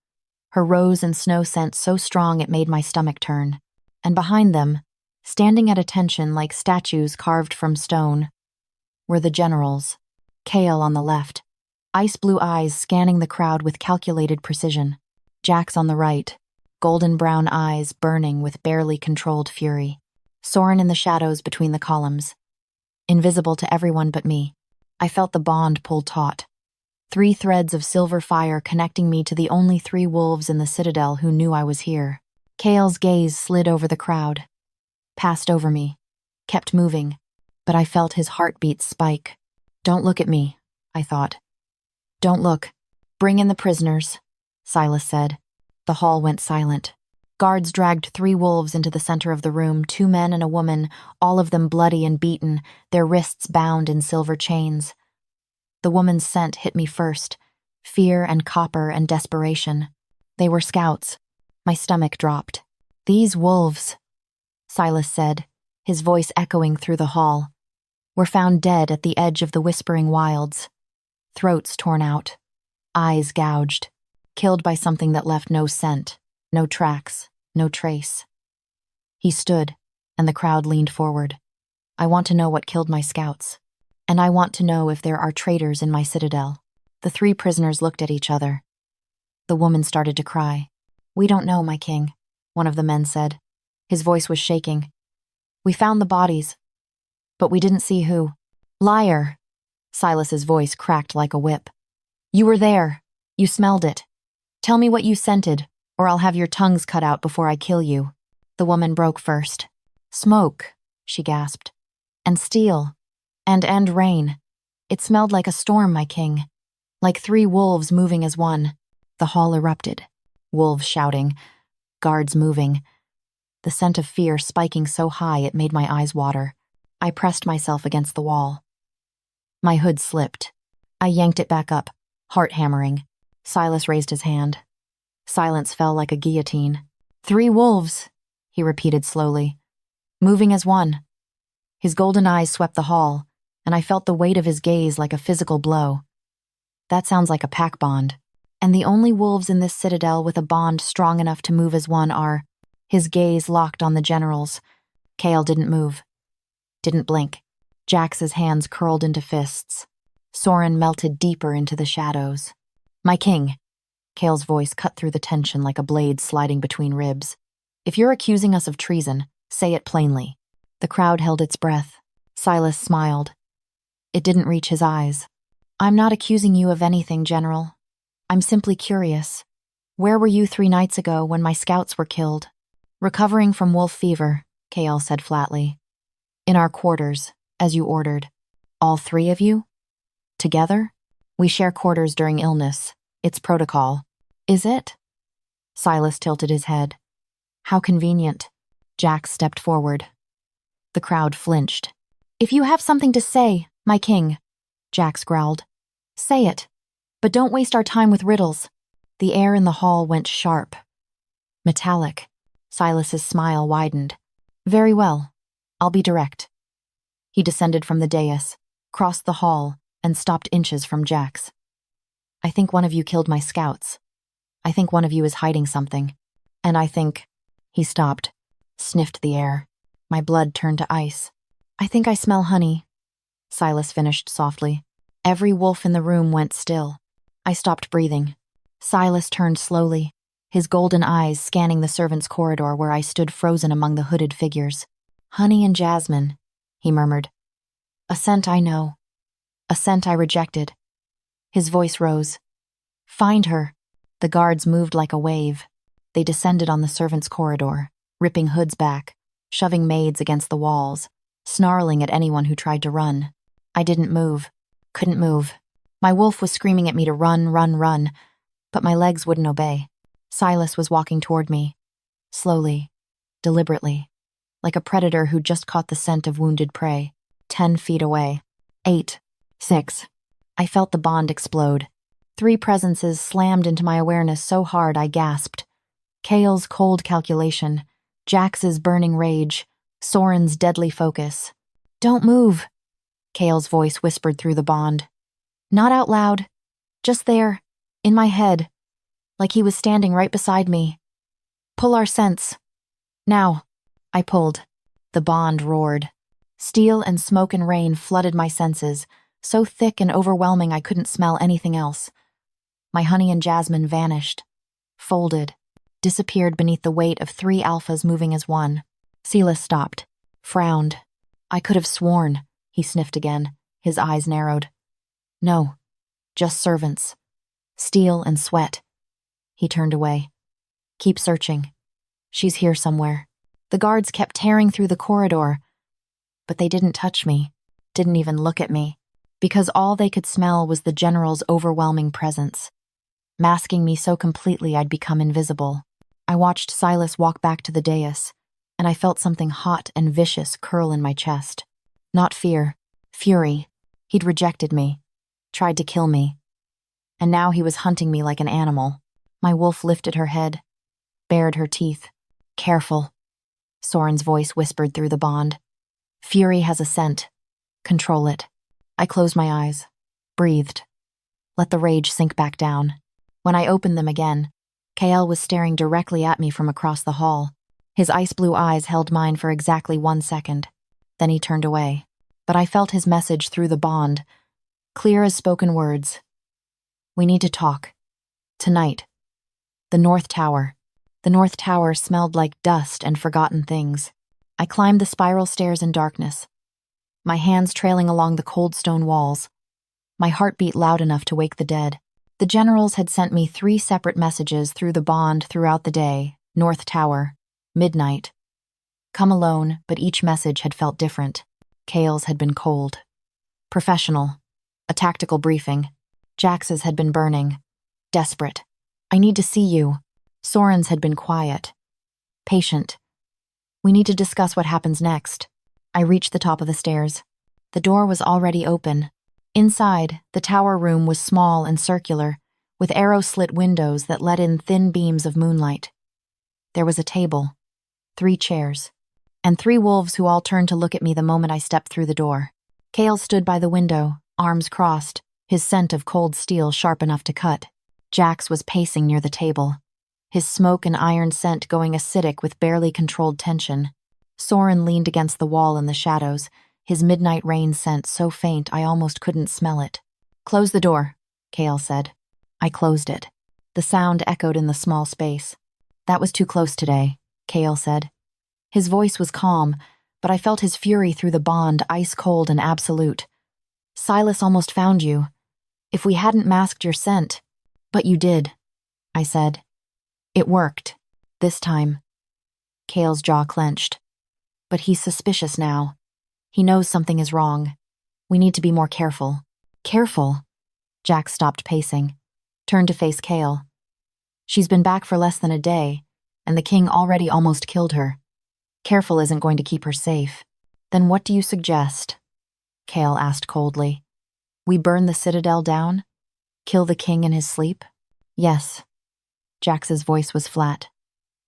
her rose and snow scent so strong it made my stomach turn. And behind them, standing at attention like statues carved from stone, were the generals, Kael on the left, ice-blue eyes scanning the crowd with calculated precision, Jax on the right, golden-brown eyes burning with barely controlled fury, Soren in the shadows between the columns. Invisible to everyone but me, I felt the bond pull taut. 3 threads of silver fire connecting me to the only 3 wolves in the Citadel who knew I was here. Kael's gaze slid over the crowd, passed over me, kept moving, but I felt his heartbeat spike. Don't look at me, I thought. Don't look. Bring in the prisoners, Silas said. The hall went silent. Guards dragged 3 wolves into the center of the room, 2 men and a woman, all of them bloody and beaten, their wrists bound in silver chains. The woman's scent hit me first, fear and copper and desperation. They were scouts. My stomach dropped. These wolves, Silas said, his voice echoing through the hall, were found dead at the edge of the whispering wilds. Throats torn out, eyes gouged, killed by something that left no scent, no tracks, no trace. He stood, and the crowd leaned forward. I want to know what killed my scouts, and I want to know if there are traitors in my citadel. The 3 prisoners looked at each other. The woman started to cry. We don't know, my king, one of the men said. His voice was shaking. We found the bodies, but we didn't see who. Liar! Silas's voice cracked like a whip. You were there. You smelled it. Tell me what you scented, or I'll have your tongues cut out before I kill you. The woman broke first. Smoke, she gasped. And steel. And rain. It smelled like a storm, my king. Like 3 wolves moving as one. The hall erupted. Wolves shouting. Guards moving. The scent of fear spiking so high it made my eyes water. I pressed myself against the wall. My hood slipped. I yanked it back up, heart hammering. Silas raised his hand. Silence fell like a guillotine. 3 wolves, he repeated slowly, moving as one. His golden eyes swept the hall, and I felt the weight of his gaze like a physical blow. That sounds like a pack bond, and the only wolves in this citadel with a bond strong enough to move as one are. His gaze locked on the generals. Kael didn't move, didn't blink. Jax's hands curled into fists. Soren melted deeper into the shadows. My king. Kael's voice cut through the tension like a blade sliding between ribs. If you're accusing us of treason, say it plainly. The crowd held its breath. Silas smiled. It didn't reach his eyes. I'm not accusing you of anything, General. I'm simply curious. Where were you 3 nights ago when my scouts were killed? Recovering from wolf fever, Kael said flatly. In our quarters, as you ordered. All 3 of you? Together? We share quarters during illness. It's protocol. Is it? Silas tilted his head. How convenient. Jax stepped forward. The crowd flinched. If you have something to say, my king, Jax growled. Say it, but don't waste our time with riddles. The air in the hall went sharp. Metallic. Silas's smile widened. Very well. I'll be direct. He descended from the dais, crossed the hall, and stopped inches from Jax. I think one of you killed my scouts. I think one of you is hiding something. And I think... He stopped, sniffed the air. My blood turned to ice. I think I smell honey, Silas finished softly. Every wolf in the room went still. I stopped breathing. Silas turned slowly, his golden eyes scanning the servants' corridor where I stood frozen among the hooded figures. "Honey and jasmine," he murmured. "A scent I know. A scent I rejected." His voice rose. "Find her." The guards moved like a wave. They descended on the servants' corridor, ripping hoods back, shoving maids against the walls, snarling at anyone who tried to run. I didn't move. Couldn't move. My wolf was screaming at me to run, run, run, but my legs wouldn't obey. Silas was walking toward me, slowly, deliberately, like a predator who just caught the scent of wounded prey. 10 feet away. 8. 6. I felt the bond explode. 3 presences slammed into my awareness so hard I gasped. Kael's cold calculation, Jax's burning rage, Soren's deadly focus. "Don't move," Kael's voice whispered through the bond. Not out loud, just there, in my head, like he was standing right beside me. "Pull our scents." "Now." I pulled. The bond roared. Steel and smoke and rain flooded my senses, so thick and overwhelming I couldn't smell anything else. My honey and jasmine vanished, folded, disappeared beneath the weight of 3 alphas moving as one. Silas stopped, frowned. "I could have sworn," he sniffed again, his eyes narrowed. "No, just servants. Steel and sweat." He turned away. "Keep searching. She's here somewhere." The guards kept tearing through the corridor, but they didn't touch me, didn't even look at me, because all they could smell was the general's overwhelming presence, masking me so completely I'd become invisible. I watched Silas walk back to the dais, and I felt something hot and vicious curl in my chest. Not fear, fury. He'd rejected me, tried to kill me. And now he was hunting me like an animal. My wolf lifted her head, bared her teeth. "Careful," Soren's voice whispered through the bond. "Fury has a scent. Control it." I closed my eyes, breathed, let the rage sink back down. When I opened them again, Kael was staring directly at me from across the hall. His ice blue eyes held mine for exactly 1 second. Then he turned away. But I felt his message through the bond, clear as spoken words. "We need to talk. Tonight. The North Tower." The North Tower smelled like dust and forgotten things. I climbed the spiral stairs in darkness, my hands trailing along the cold stone walls. My heart beat loud enough to wake the dead. The generals had sent me 3 separate messages through the bond throughout the day. North Tower. Midnight. Come alone, but each message had felt different. Kael's had been cold. Professional. A tactical briefing. Jax's had been burning. Desperate. "I need to see you." Soren's had been quiet. Patient. "We need to discuss what happens next." I reached the top of the stairs. The door was already open. Inside, the tower room was small and circular, with arrow-slit windows that let in thin beams of moonlight. There was a table, 3 chairs, and 3 wolves who all turned to look at me the moment I stepped through the door. Kael stood by the window, arms crossed, his scent of cold steel sharp enough to cut. Jax was pacing near the table, his smoke and iron scent going acidic with barely controlled tension. Soren leaned against the wall in the shadows, his midnight rain scent so faint I almost couldn't smell it. "Close the door," Kael said. I closed it. The sound echoed in the small space. "That was too close today," Kael said. His voice was calm, but I felt his fury through the bond, ice-cold and absolute. "Silas almost found you. If we hadn't masked your scent." "But you did," I said. "It worked. This time." Kael's jaw clenched. "But he's suspicious now. He knows something is wrong. We need to be more careful." "Careful?" Jax stopped pacing, turned to face Kael. "She's been back for less than a day, and the king already almost killed her. Careful isn't going to keep her safe." "Then what do you suggest?" Kael asked coldly. "We burn the Citadel down? Kill the king in his sleep?" "Yes." Jax's voice was flat,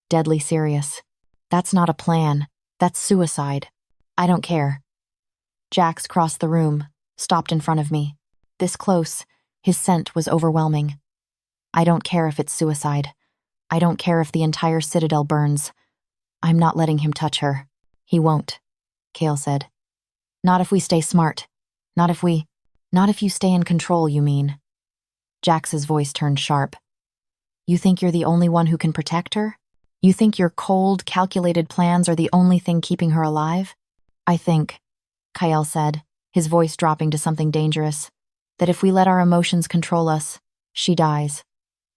deadly serious. "That's not a plan. That's suicide. I don't care." Jax crossed the room, stopped in front of me. This close, his scent was overwhelming. "I don't care if it's suicide. I don't care if the entire Citadel burns. I'm not letting him touch her." "He won't," Kael said. "Not if we stay smart. Not if we..." Not if you stay in control, you mean. Jax's voice turned sharp. You think you're the only one who can protect her? You think your cold, calculated plans are the only thing keeping her alive? I think, Kael said, his voice dropping to something dangerous, that if we let our emotions control us, she dies.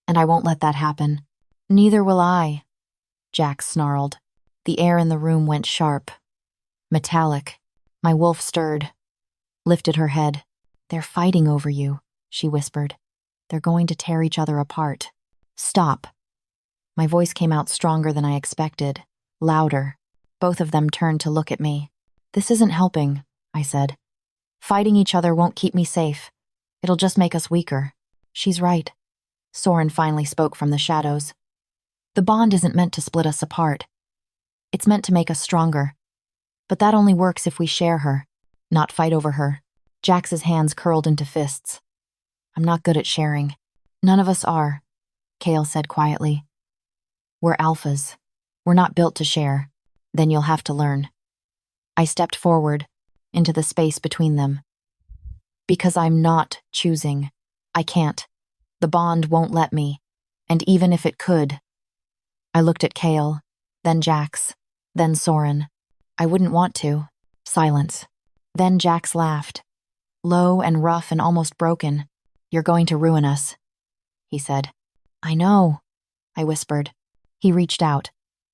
And I won't let that happen. Neither will I, Jax snarled. The air in the room went sharp. Metallic. My wolf stirred, lifted her head. They're fighting over you, she whispered. They're going to tear each other apart. Stop. My voice came out stronger than I expected, louder. Both of them turned to look at me. This isn't helping, I said. Fighting each other won't keep me safe. It'll just make us weaker. She's right. Soren finally spoke from the shadows. The bond isn't meant to split us apart. It's meant to make us stronger. But that only works if we share her, not fight over her. Jax's hands curled into fists. I'm not good at sharing. None of us are, Kael said quietly. We're alphas. We're not built to share. Then you'll have to learn. I stepped forward, into the space between them. Because I'm not choosing. I can't. The bond won't let me. And even if it could. I looked at Kael, then Jax, then Soren. I wouldn't want to. Silence. Then Jax laughed. Low and rough and almost broken. You're going to ruin us, he said. I know, I whispered. He reached out,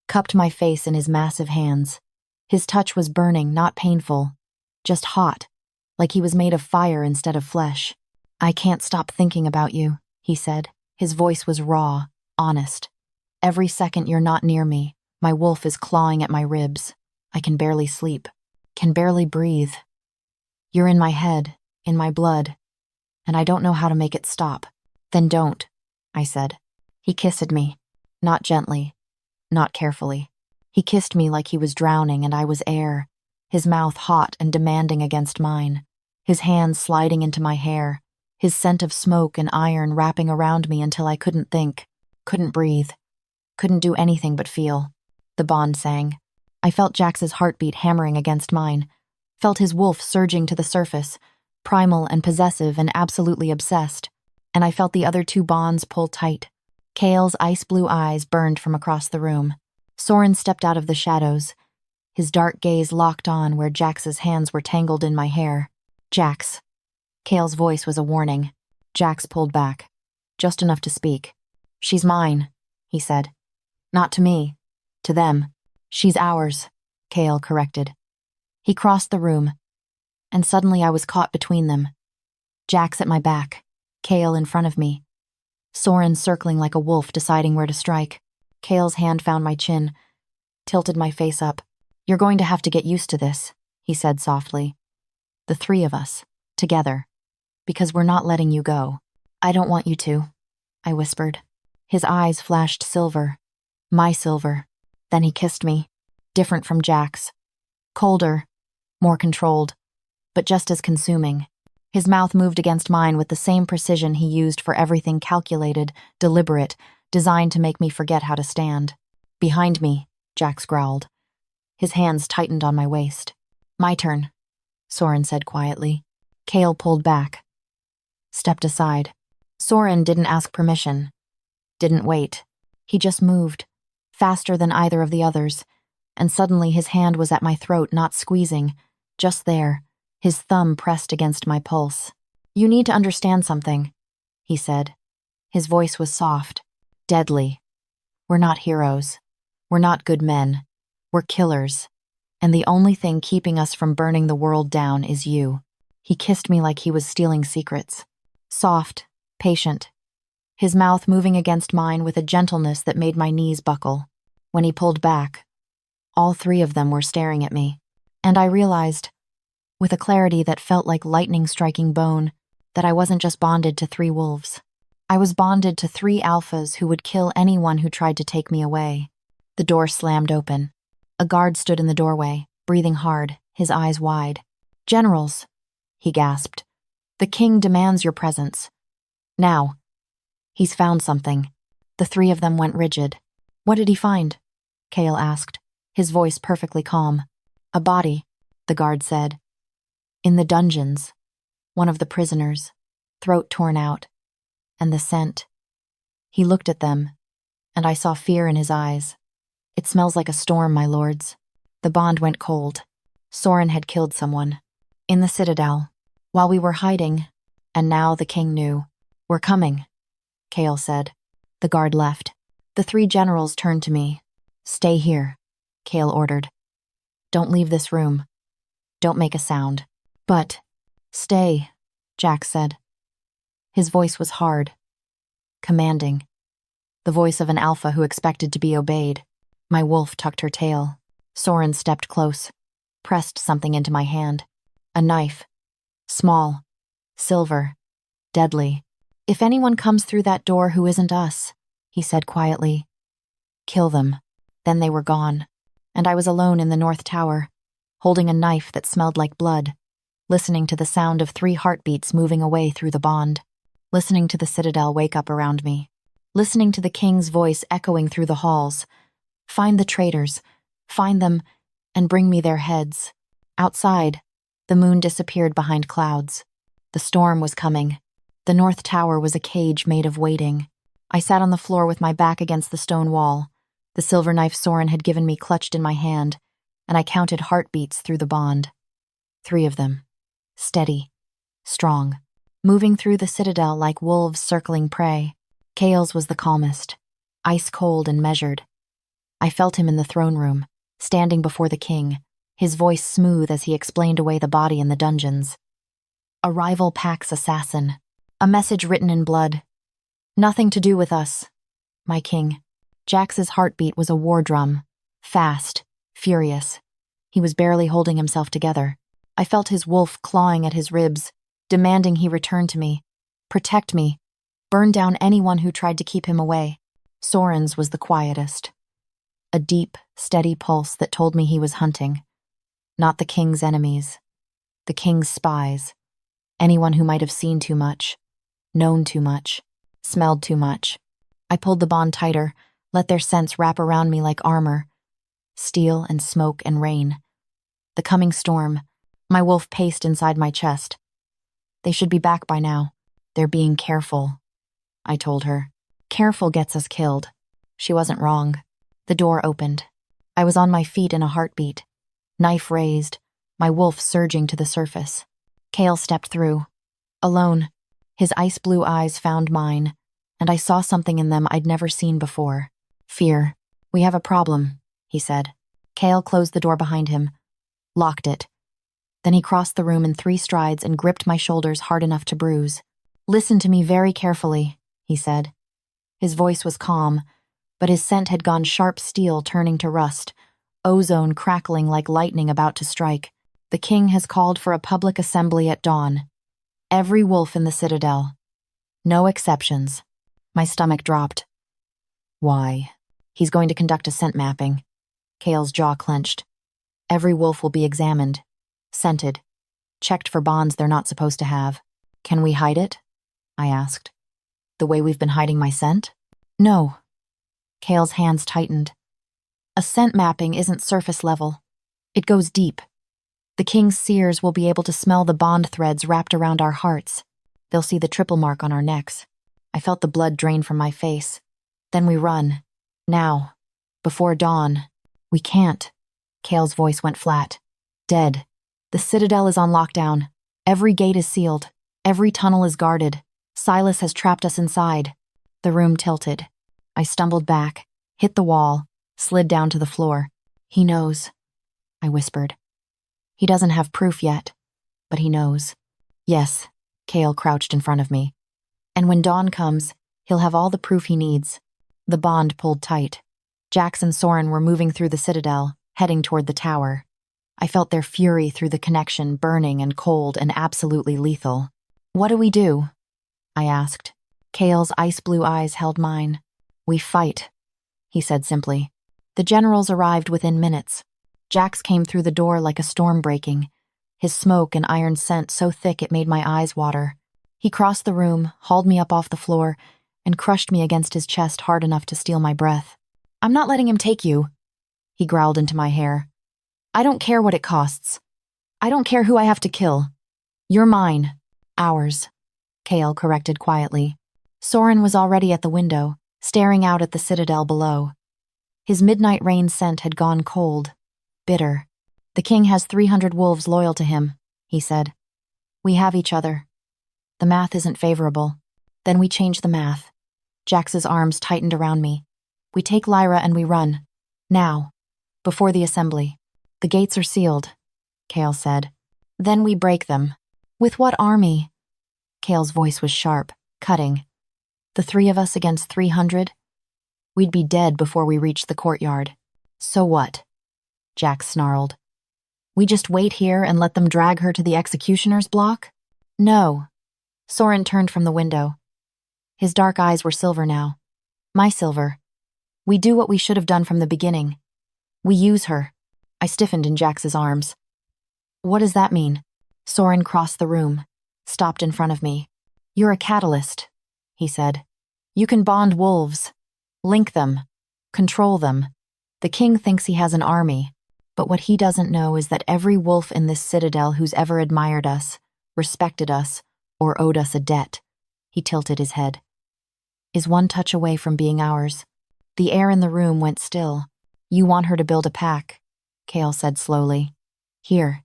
cupped my face in his massive hands. His touch was burning, not painful, just hot, like he was made of fire instead of flesh. I can't stop thinking about you, he said. His voice was raw, honest. Every second you're not near me, my wolf is clawing at my ribs. I can barely sleep, can barely breathe. You're in my head, in my blood, and I don't know how to make it stop. Then don't, I said. He kissed me, not gently, not carefully. He kissed me like he was drowning and I was air, his mouth hot and demanding against mine, his hands sliding into my hair, his scent of smoke and iron wrapping around me until I couldn't think, couldn't breathe, couldn't do anything but feel. The bond sang. I felt Jax's heartbeat hammering against mine, felt his wolf surging to the surface, primal and possessive and absolutely obsessed, and I felt the other two bonds pull tight. Kael's ice-blue eyes burned from across the room. Soren stepped out of the shadows, his dark gaze locked on where Jax's hands were tangled in my hair. Jax. Kael's voice was a warning. Jax pulled back, just enough to speak. She's mine, he said. Not to me, to them. She's ours, Kael corrected. He crossed the room, and suddenly I was caught between them. Jax at my back, Kael in front of me. Soren circling like a wolf deciding where to strike. Kael's hand found my chin, tilted my face up. You're going to have to get used to this, he said softly. The three of us, together, because we're not letting you go. I don't want you to, I whispered. His eyes flashed silver, my silver. Then he kissed me, different from Jax. Colder, more controlled, but just as consuming. His mouth moved against mine with the same precision he used for everything calculated, deliberate, designed to make me forget how to stand. Behind me, Jax growled. His hands tightened on my waist. My turn, Soren said quietly. Kael pulled back, stepped aside. Soren didn't ask permission, didn't wait. He just moved, faster than either of the others, and suddenly his hand was at my throat, not squeezing, just there, his thumb pressed against my pulse. You need to understand something, he said. His voice was soft, deadly. We're not heroes. We're not good men. We're killers. And the only thing keeping us from burning the world down is you. He kissed me like he was stealing secrets. Soft, patient, his mouth moving against mine with a gentleness that made my knees buckle. When he pulled back, all three of them were staring at me, and I realized, with a clarity that felt like lightning striking bone, that I wasn't just bonded to 3 wolves. I was bonded to 3 alphas who would kill anyone who tried to take me away. The door slammed open. A guard stood in the doorway, breathing hard, his eyes wide. Generals, he gasped. The king demands your presence. Now. He's found something. The 3 of them went rigid. What did he find? Kael asked, his voice perfectly calm. A body, the guard said. In the dungeons. one of the prisoners, throat torn out, and the scent. He looked at them, and I saw fear in his eyes. It smells like a storm, my lords. The bond went cold. Soren had killed someone. In the Citadel, while we were hiding, and now the king knew. We're coming, Kael said. The guard left. The 3 generals turned to me. Stay here, Kael ordered. Don't leave this room. Don't make a sound. But, stay, Jack said. His voice was hard, commanding. The voice of an alpha who expected to be obeyed. My wolf tucked her tail. Soren stepped close, pressed something into my hand. A knife. Small. Silver. Deadly. If anyone comes through that door who isn't us, he said quietly, kill them. Then they were gone, and I was alone in the North Tower, holding a knife that smelled like blood, listening to the sound of 3 heartbeats moving away through the bond, listening to the Citadel wake up around me, listening to the king's voice echoing through the halls. Find the traitors, find them, and bring me their heads. Outside, the moon disappeared behind clouds. The storm was coming. The North Tower was a cage made of waiting. I sat on the floor with my back against the stone wall, the silver knife Soren had given me clutched in my hand, and I counted heartbeats through the bond. 3 of them. Steady. Strong. Moving through the Citadel like wolves circling prey. Kael's was the calmest. Ice cold and measured. I felt him in the throne room, standing before the king, his voice smooth as he explained away the body in the dungeons. A rival pack's assassin. A message written in blood. Nothing to do with us, my king. Jax's heartbeat was a war drum. Fast. Furious. He was barely holding himself together. I felt his wolf clawing at his ribs, demanding he return to me. Protect me. Burn down anyone who tried to keep him away. Soren's was the quietest. A deep, steady pulse that told me he was hunting. Not the king's enemies. The king's spies. Anyone who might have seen too much, known too much, smelled too much. I pulled the bond tighter, let their scents wrap around me like armor. Steel and smoke and rain. The coming storm. My wolf paced inside my chest. They should be back by now. They're being careful, I told her. Careful gets us killed. She wasn't wrong. The door opened. I was on my feet in a heartbeat. Knife raised, my wolf surging to the surface. Kael stepped through. Alone, his ice blue eyes found mine, and I saw something in them I'd never seen before. Fear. We have a problem, he said. Kael closed the door behind him, locked it. Then he crossed the room in 3 strides and gripped my shoulders hard enough to bruise. Listen to me very carefully, he said. His voice was calm, but his scent had gone sharp steel turning to rust, ozone crackling like lightning about to strike. The king has called for a public assembly at dawn. Every wolf in the Citadel. No exceptions. My stomach dropped. Why? He's going to conduct a scent mapping. Kael's jaw clenched. Every wolf will be examined, scented, checked for bonds they're not supposed to have. Can we hide it? I asked. The way we've been hiding my scent? No. Kael's hands tightened. A scent mapping isn't surface level. It goes deep. The king's seers will be able to smell the bond threads wrapped around our hearts. They'll see the triple mark on our necks. I felt the blood drain from my face. Then we run. Now. Before dawn. We can't. Kael's voice went flat. Dead. The Citadel is on lockdown. Every gate is sealed. Every tunnel is guarded. Silas has trapped us inside. The room tilted. I stumbled back, hit the wall, slid down to the floor. He knows, I whispered. He doesn't have proof yet, but he knows. Yes, Kael crouched in front of me. And when dawn comes, he'll have all the proof he needs. The bond pulled tight. Jax and Soren were moving through the Citadel, heading toward the tower. I felt their fury through the connection, burning and cold and absolutely lethal. What do we do? I asked. Kael's ice blue eyes held mine. We fight, he said simply. The generals arrived within minutes. Jax came through the door like a storm breaking, his smoke and iron scent so thick it made my eyes water. He crossed the room, hauled me up off the floor, and crushed me against his chest hard enough to steal my breath. I'm not letting him take you, he growled into my hair. I don't care what it costs. I don't care who I have to kill. You're mine. Hours, Kael corrected quietly. Soren was already at the window, staring out at the citadel below. His midnight rain scent had gone cold, bitter. The king has 300 wolves loyal to him, he said. We have each other. The math isn't favorable. Then we change the math. Jax's arms tightened around me. We take Lyra and we run. Now. Before the assembly. The gates are sealed, Kael said. Then we break them. With what army? Kael's voice was sharp, cutting. The 3 of us against 300? We'd be dead before we reached the courtyard. So what? Jax snarled. We just wait here and let them drag her to the executioner's block? No. Soren turned from the window. His dark eyes were silver now. My silver. We do what we should have done from the beginning. We use her. I stiffened in Jax's arms. What does that mean? Soren crossed the room, stopped in front of me. You're a catalyst, he said. You can bond wolves, link them, control them. The king thinks he has an army, but what he doesn't know is that every wolf in this citadel who's ever admired us, respected us, or owed us a debt. He tilted his head. Is one touch away from being ours. The air in the room went still. You want her to build a pack, Kael said slowly. Here,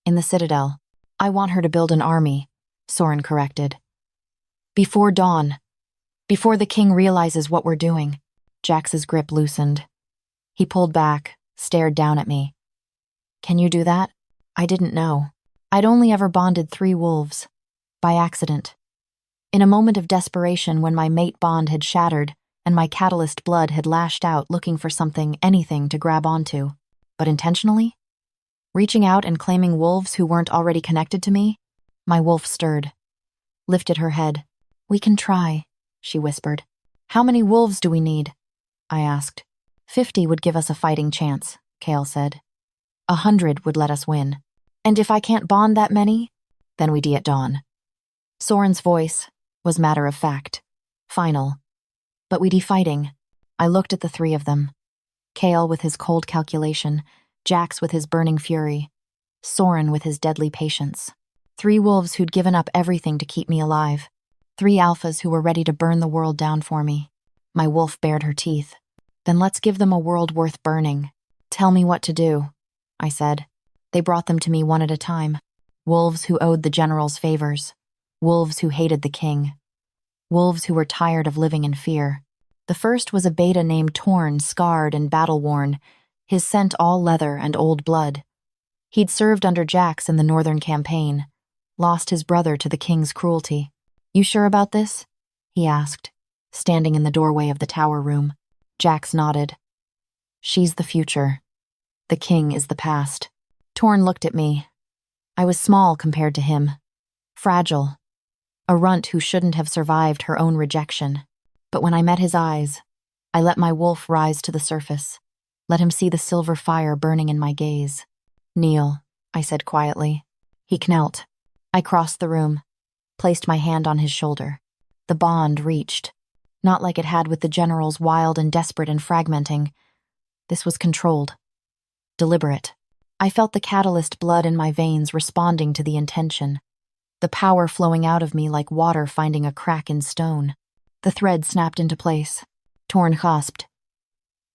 in the citadel. I want her to build an army, Soren corrected. Before dawn. Before the king realizes what we're doing. Jax's grip loosened. He pulled back, stared down at me. Can you do that? I didn't know. I'd only ever bonded 3 wolves. By accident. In a moment of desperation when my mate bond had shattered and my catalyst blood had lashed out looking for something, anything to grab onto. But intentionally? Reaching out and claiming wolves who weren't already connected to me? My wolf stirred. Lifted her head. We can try, she whispered. How many wolves do we need? I asked. 50 would give us a fighting chance, Kael said. 100 would let us win. And if I can't bond that many, then we at dawn. Soren's voice was matter of fact, final. But we'd fighting. I looked at the 3 of them. Kael with his cold calculation, Jax with his burning fury, Soren with his deadly patience. 3 wolves who'd given up everything to keep me alive. 3 alphas who were ready to burn the world down for me. My wolf bared her teeth. Then let's give them a world worth burning. Tell me what to do, I said. They brought them to me one at a time. Wolves who owed the generals favors. Wolves who hated the king. Wolves who were tired of living in fear. The first was a beta named Torn, scarred and battle-worn, his scent all leather and old blood. He'd served under Jax in the Northern Campaign, lost his brother to the king's cruelty. You sure about this? He asked, standing in the doorway of the tower room. Jax nodded. She's the future. The king is the past. Torn looked at me. I was small compared to him. Fragile. A runt who shouldn't have survived her own rejection. But when I met his eyes, I let my wolf rise to the surface. Let him see the silver fire burning in my gaze. Kneel, I said quietly. He knelt. I crossed the room, placed my hand on his shoulder. The bond reached. Not like it had with the generals, wild and desperate and fragmenting. This was controlled. Deliberate. I felt the catalyst blood in my veins responding to the intention. The power flowing out of me like water finding a crack in stone. The thread snapped into place. Torn gasped.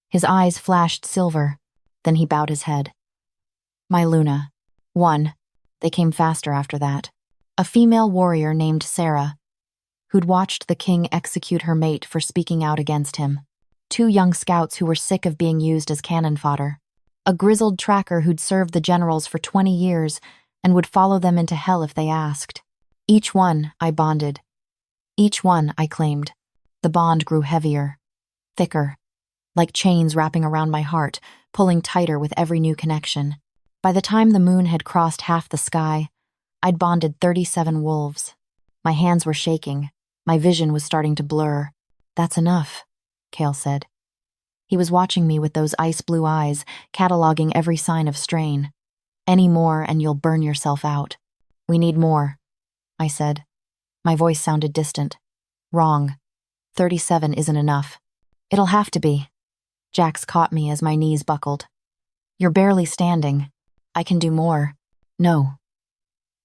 His eyes flashed silver. Then he bowed his head. My Luna. 1. They came faster after that. A female warrior named Sarah, who'd watched the king execute her mate for speaking out against him. 2 young scouts who were sick of being used as cannon fodder. A grizzled tracker who'd served the generals for 20 years and would follow them into hell if they asked. Each one I bonded. Each one I claimed. The bond grew heavier, thicker, like chains wrapping around my heart, pulling tighter with every new connection. By the time the moon had crossed half the sky, I'd bonded 37 wolves. My hands were shaking. My vision was starting to blur. That's enough, Kael said. He was watching me with those ice-blue eyes, cataloging every sign of strain. Any more and you'll burn yourself out. We need more, I said. My voice sounded distant. Wrong. 37 isn't enough. It'll have to be. Jax caught me as my knees buckled. You're barely standing. I can do more. No.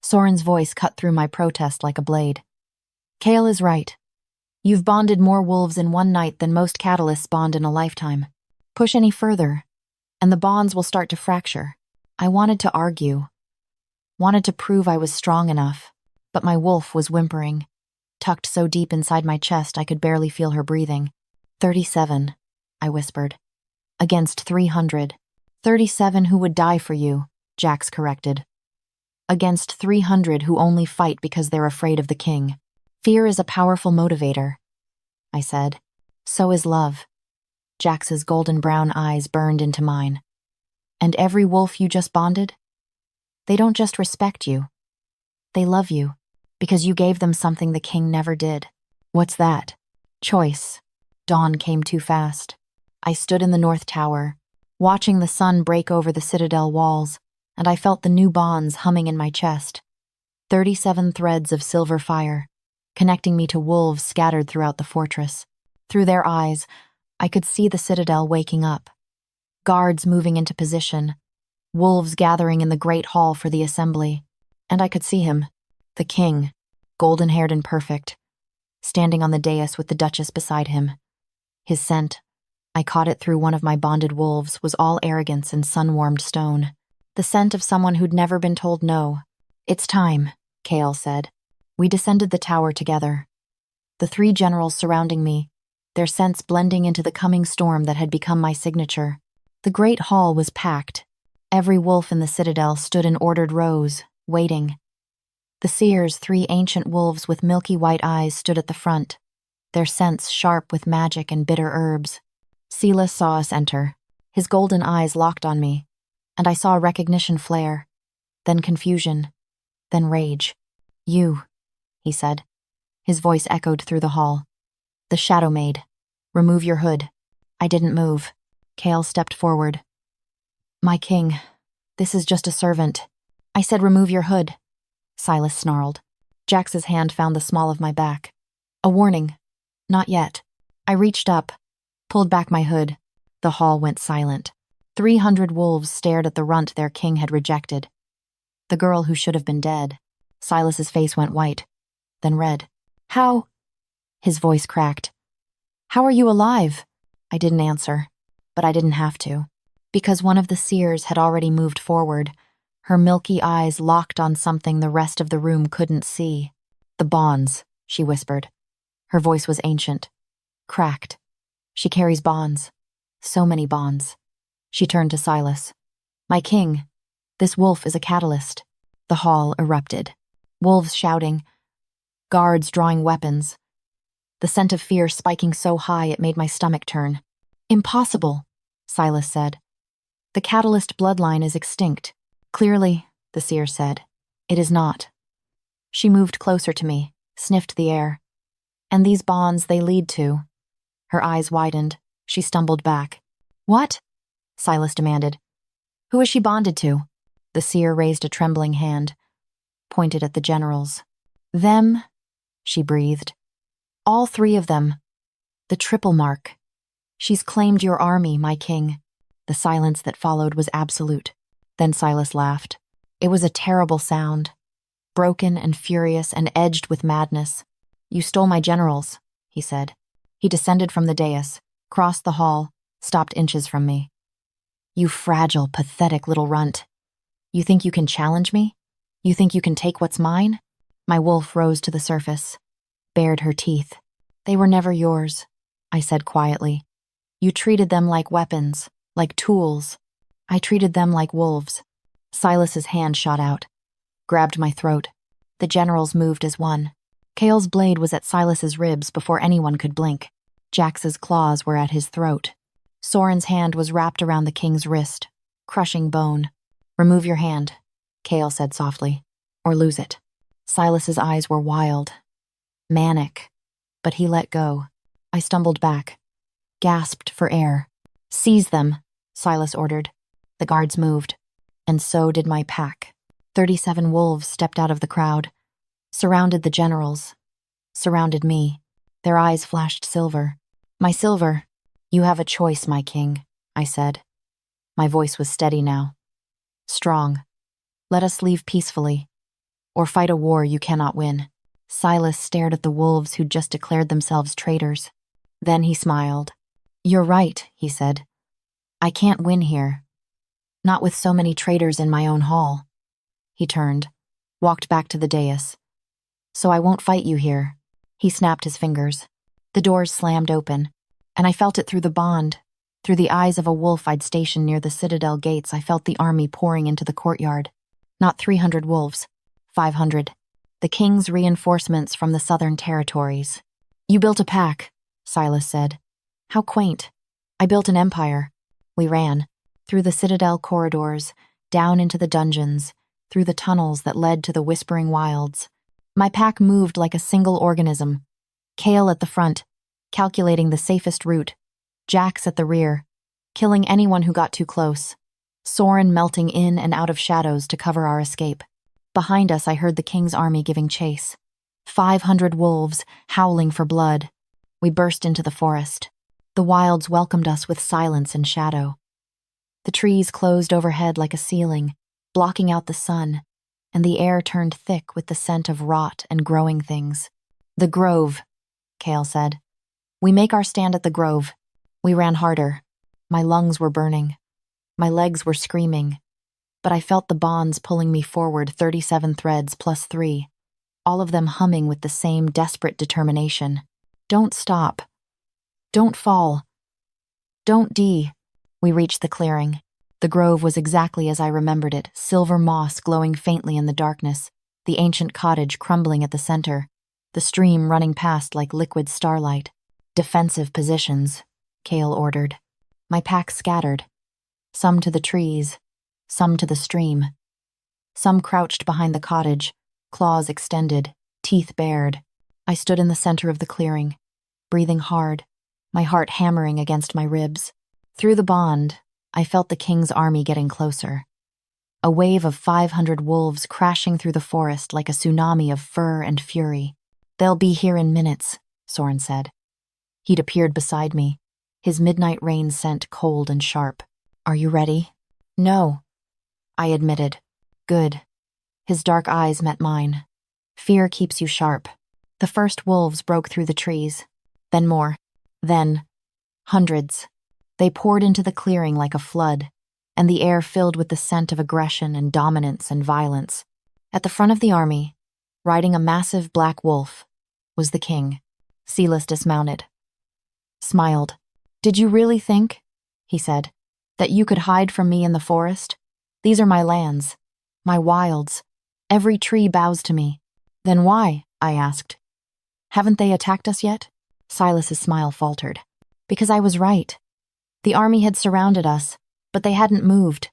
Soren's voice cut through my protest like a blade. Kael is right. You've bonded more wolves in one night than most catalysts bond in a lifetime. Push any further, and the bonds will start to fracture. I wanted to argue, wanted to prove I was strong enough, but my wolf was whimpering, tucked so deep inside my chest I could barely feel her breathing. 37, I whispered. Against 300. 37 who would die for you, Jax corrected. Against 300 who only fight because they're afraid of the king. Fear is a powerful motivator, I said. So is love. Jax's golden brown eyes burned into mine. And every wolf you just bonded? They don't just respect you. They love you, because you gave them something the king never did. What's that? Choice. Dawn came too fast. I stood in the North Tower, watching the sun break over the Citadel walls, and I felt the new bonds humming in my chest. 37 threads of silver fire, connecting me to wolves scattered throughout the fortress. Through their eyes, I could see the Citadel waking up. Guards moving into position, wolves gathering in the great hall for the assembly. And I could see him, the king, golden-haired and perfect, standing on the dais with the Duchess beside him. His scent, I caught it through one of my bonded wolves, was all arrogance and sun-warmed stone. The scent of someone who'd never been told no. It's time, Kael said. We descended the tower together. The 3 generals surrounding me, their scents blending into the coming storm that had become my signature. The great hall was packed. Every wolf in the Citadel stood in ordered rows, waiting. The seers, 3 ancient wolves with milky white eyes, stood at the front, their scents sharp with magic and bitter herbs. Silas saw us enter, his golden eyes locked on me, and I saw recognition flare, then confusion, then rage. You, he said. His voice echoed through the hall. The Shadow Maid. Remove your hood. I didn't move. Kael stepped forward. My king, this is just a servant. I said remove your hood. Silas snarled. Jax's hand found the small of my back. A warning. Not yet. I reached up, pulled back my hood. The hall went silent. 300 wolves stared at the runt their king had rejected. The girl who should have been dead. Silas's face went white, then red. How? His voice cracked. How are you alive? I didn't answer, but I didn't have to, because one of the seers had already moved forward, her milky eyes locked on something the rest of the room couldn't see. The bonds, she whispered. Her voice was ancient, cracked. She carries bonds. So many bonds. She turned to Silas. My king, this wolf is a catalyst. The hall erupted. Wolves shouting, guards drawing weapons. The scent of fear spiking so high it made my stomach turn. Impossible, Silas said. The catalyst bloodline is extinct. Clearly, the seer said, it is not. She moved closer to me, sniffed the air. And these bonds they lead to. Her eyes widened. She stumbled back. What? Silas demanded. Who is she bonded to? The seer raised a trembling hand, pointed at the generals. Them, she breathed. All 3 of them. The Triple-Mark. She's claimed your army, my king. The silence that followed was absolute. Then Silas laughed. It was a terrible sound, broken and furious and edged with madness. You stole my generals, he said. He descended from the dais, crossed the hall, stopped inches from me. You fragile, pathetic little runt. You think you can challenge me? You think you can take what's mine? My wolf rose to the surface, bared her teeth. They were never yours, I said quietly. You treated them like weapons, like tools. I treated them like wolves. Silas's hand shot out, grabbed my throat. The generals moved as one. Kael's blade was at Silas's ribs before anyone could blink. Jax's claws were at his throat. Soren's hand was wrapped around the king's wrist, crushing bone. Remove your hand, Kael said softly, or lose it. Silas's eyes were wild, manic, but he let go. I stumbled back, gasped for air. Seize them, Silas ordered. The guards moved, and so did my pack. 37 wolves stepped out of the crowd, surrounded the generals, surrounded me. Their eyes flashed silver. My silver. You have a choice, my king, I said. My voice was steady now. Strong. Let us leave peacefully, or fight a war you cannot win. Silas stared at the wolves who'd just declared themselves traitors. Then he smiled. You're right, he said. I can't win here. Not with so many traitors in my own hall. He turned, walked back to the dais. So I won't fight you here. He snapped his fingers. The doors slammed open, and I felt it through the bond. Through the eyes of a wolf I'd stationed near the Citadel gates, I felt the army pouring into the courtyard. Not 300 wolves, 500. The king's reinforcements from the southern territories. You built a pack, Silas said. How quaint. I built an empire. We ran. Through the Citadel corridors, down into the dungeons, through the tunnels that led to the Whispering Wilds. My pack moved like a single organism. Kael at the front, calculating the safest route. Jax at the rear, killing anyone who got too close. Soren melting in and out of shadows to cover our escape. Behind us, I heard the king's army giving chase. 500 wolves, howling for blood. We burst into the forest. The wilds welcomed us with silence and shadow. The trees closed overhead like a ceiling, blocking out the sun, and the air turned thick with the scent of rot and growing things. The grove, Kael said. We make our stand at the grove. We ran harder. My lungs were burning. My legs were screaming. But I felt the bonds pulling me forward, 37 threads plus 3, all of them humming with the same desperate determination. Don't stop. Don't fall. Don't die. We reached the clearing. The grove was exactly as I remembered it, silver moss glowing faintly in the darkness, the ancient cottage crumbling at the center, the stream running past like liquid starlight. Defensive positions, Kael ordered. My pack scattered. Some to the trees, some to the stream. Some crouched behind the cottage, claws extended, teeth bared. I stood in the center of the clearing, breathing hard, my heart hammering against my ribs. Through the bond, I felt the king's army getting closer. A wave of 500 wolves crashing through the forest like a tsunami of fur and fury. They'll be here in minutes, Soren said. He'd appeared beside me, his midnight rain scent cold and sharp. Are you ready? No, I admitted. Good. His dark eyes met mine. Fear keeps you sharp. The first wolves broke through the trees. Then more. Then hundreds. They poured into the clearing like a flood, and the air filled with the scent of aggression and dominance and violence. At the front of the army, riding a massive black wolf, was the king. Silas dismounted. Smiled. Did you really think, he said, that you could hide from me in the forest? These are my lands, my wilds. Every tree bows to me. Then why? I asked. Haven't they attacked us yet? Silas's smile faltered. Because I was right. The army had surrounded us, but they hadn't moved,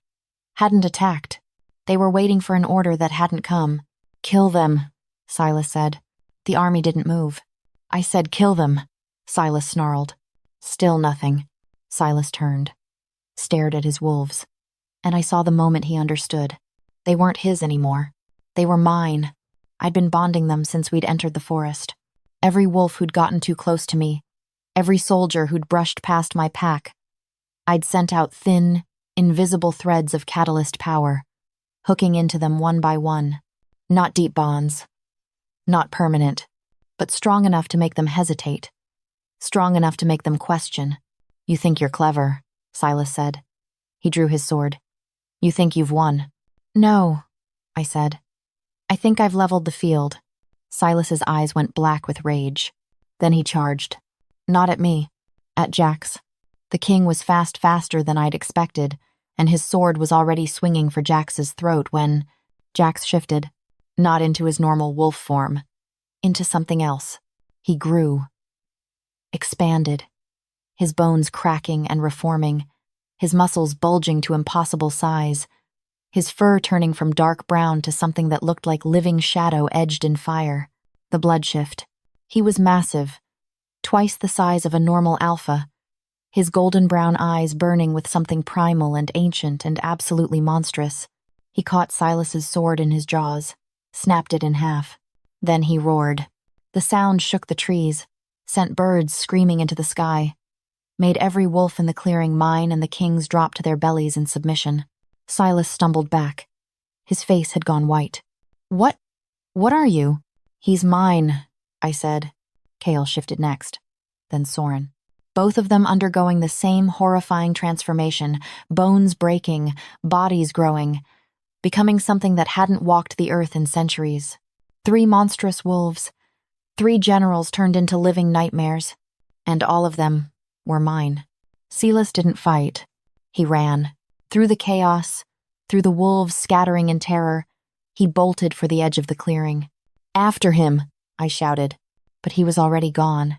hadn't attacked. They were waiting for an order that hadn't come. Kill them, Silas said. The army didn't move. I said kill them, Silas snarled. Still nothing. Silas turned, stared at his wolves, and I saw the moment he understood. They weren't his anymore. They were mine. I'd been bonding them since we'd entered the forest. Every wolf who'd gotten too close to me, every soldier who'd brushed past my pack, I'd sent out thin, invisible threads of catalyst power, hooking into them one by one. Not deep bonds, not permanent, but strong enough to make them hesitate, strong enough to make them question. You think you're clever, Silas said. He drew his sword. You think you've won. No, I said. I think I've leveled the field. Silas's eyes went black with rage. Then he charged. Not at me, at Jax. The king was faster than I'd expected, and his sword was already swinging for Jax's throat when Jax shifted, not into his normal wolf form, into something else. He grew, expanded, his bones cracking and reforming, his muscles bulging to impossible size, his fur turning from dark brown to something that looked like living shadow edged in fire. The blood shift. He was massive, twice the size of a normal alpha, his golden brown eyes burning with something primal and ancient and absolutely monstrous. He caught Silas's sword in his jaws, snapped it in half. Then he roared. The sound shook the trees, sent birds screaming into the sky, made every wolf in the clearing mine and the king's drop to their bellies in submission. Silas stumbled back. His face had gone white. What? What are you? He's mine, I said. Kael shifted next, then Soren. Both of them undergoing the same horrifying transformation, bones breaking, bodies growing, becoming something that hadn't walked the earth in centuries. 3 monstrous wolves, 3 generals turned into living nightmares, and all of them were mine. Silas didn't fight. He ran. Through the chaos, through the wolves scattering in terror, he bolted for the edge of the clearing. After him, I shouted, but he was already gone.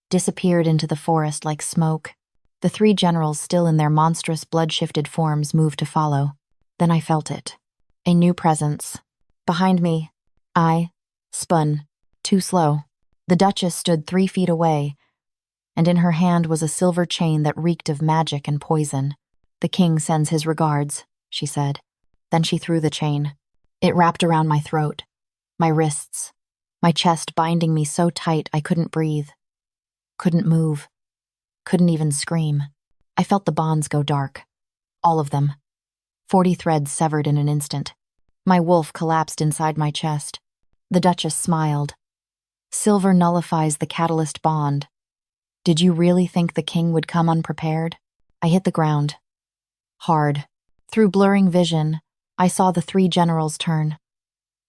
Disappeared into the forest like smoke. The 3 generals, still in their monstrous blood-shifted forms, moved to follow. Then I felt it. A new presence. Behind me, I spun, too slow. The Duchess stood 3 feet away, and in her hand was a silver chain that reeked of magic and poison. "The king sends his regards," she said. Then she threw the chain. It wrapped around my throat, my wrists, my chest, binding me so tight I couldn't breathe, couldn't move, couldn't even scream. I felt the bonds go dark. All of them. 40 threads severed in an instant. My wolf collapsed inside my chest. The Duchess smiled. "Silver nullifies the catalyst bond. Did you really think the king would come unprepared?" I hit the ground. Hard. Through blurring vision, I saw the 3 generals turn.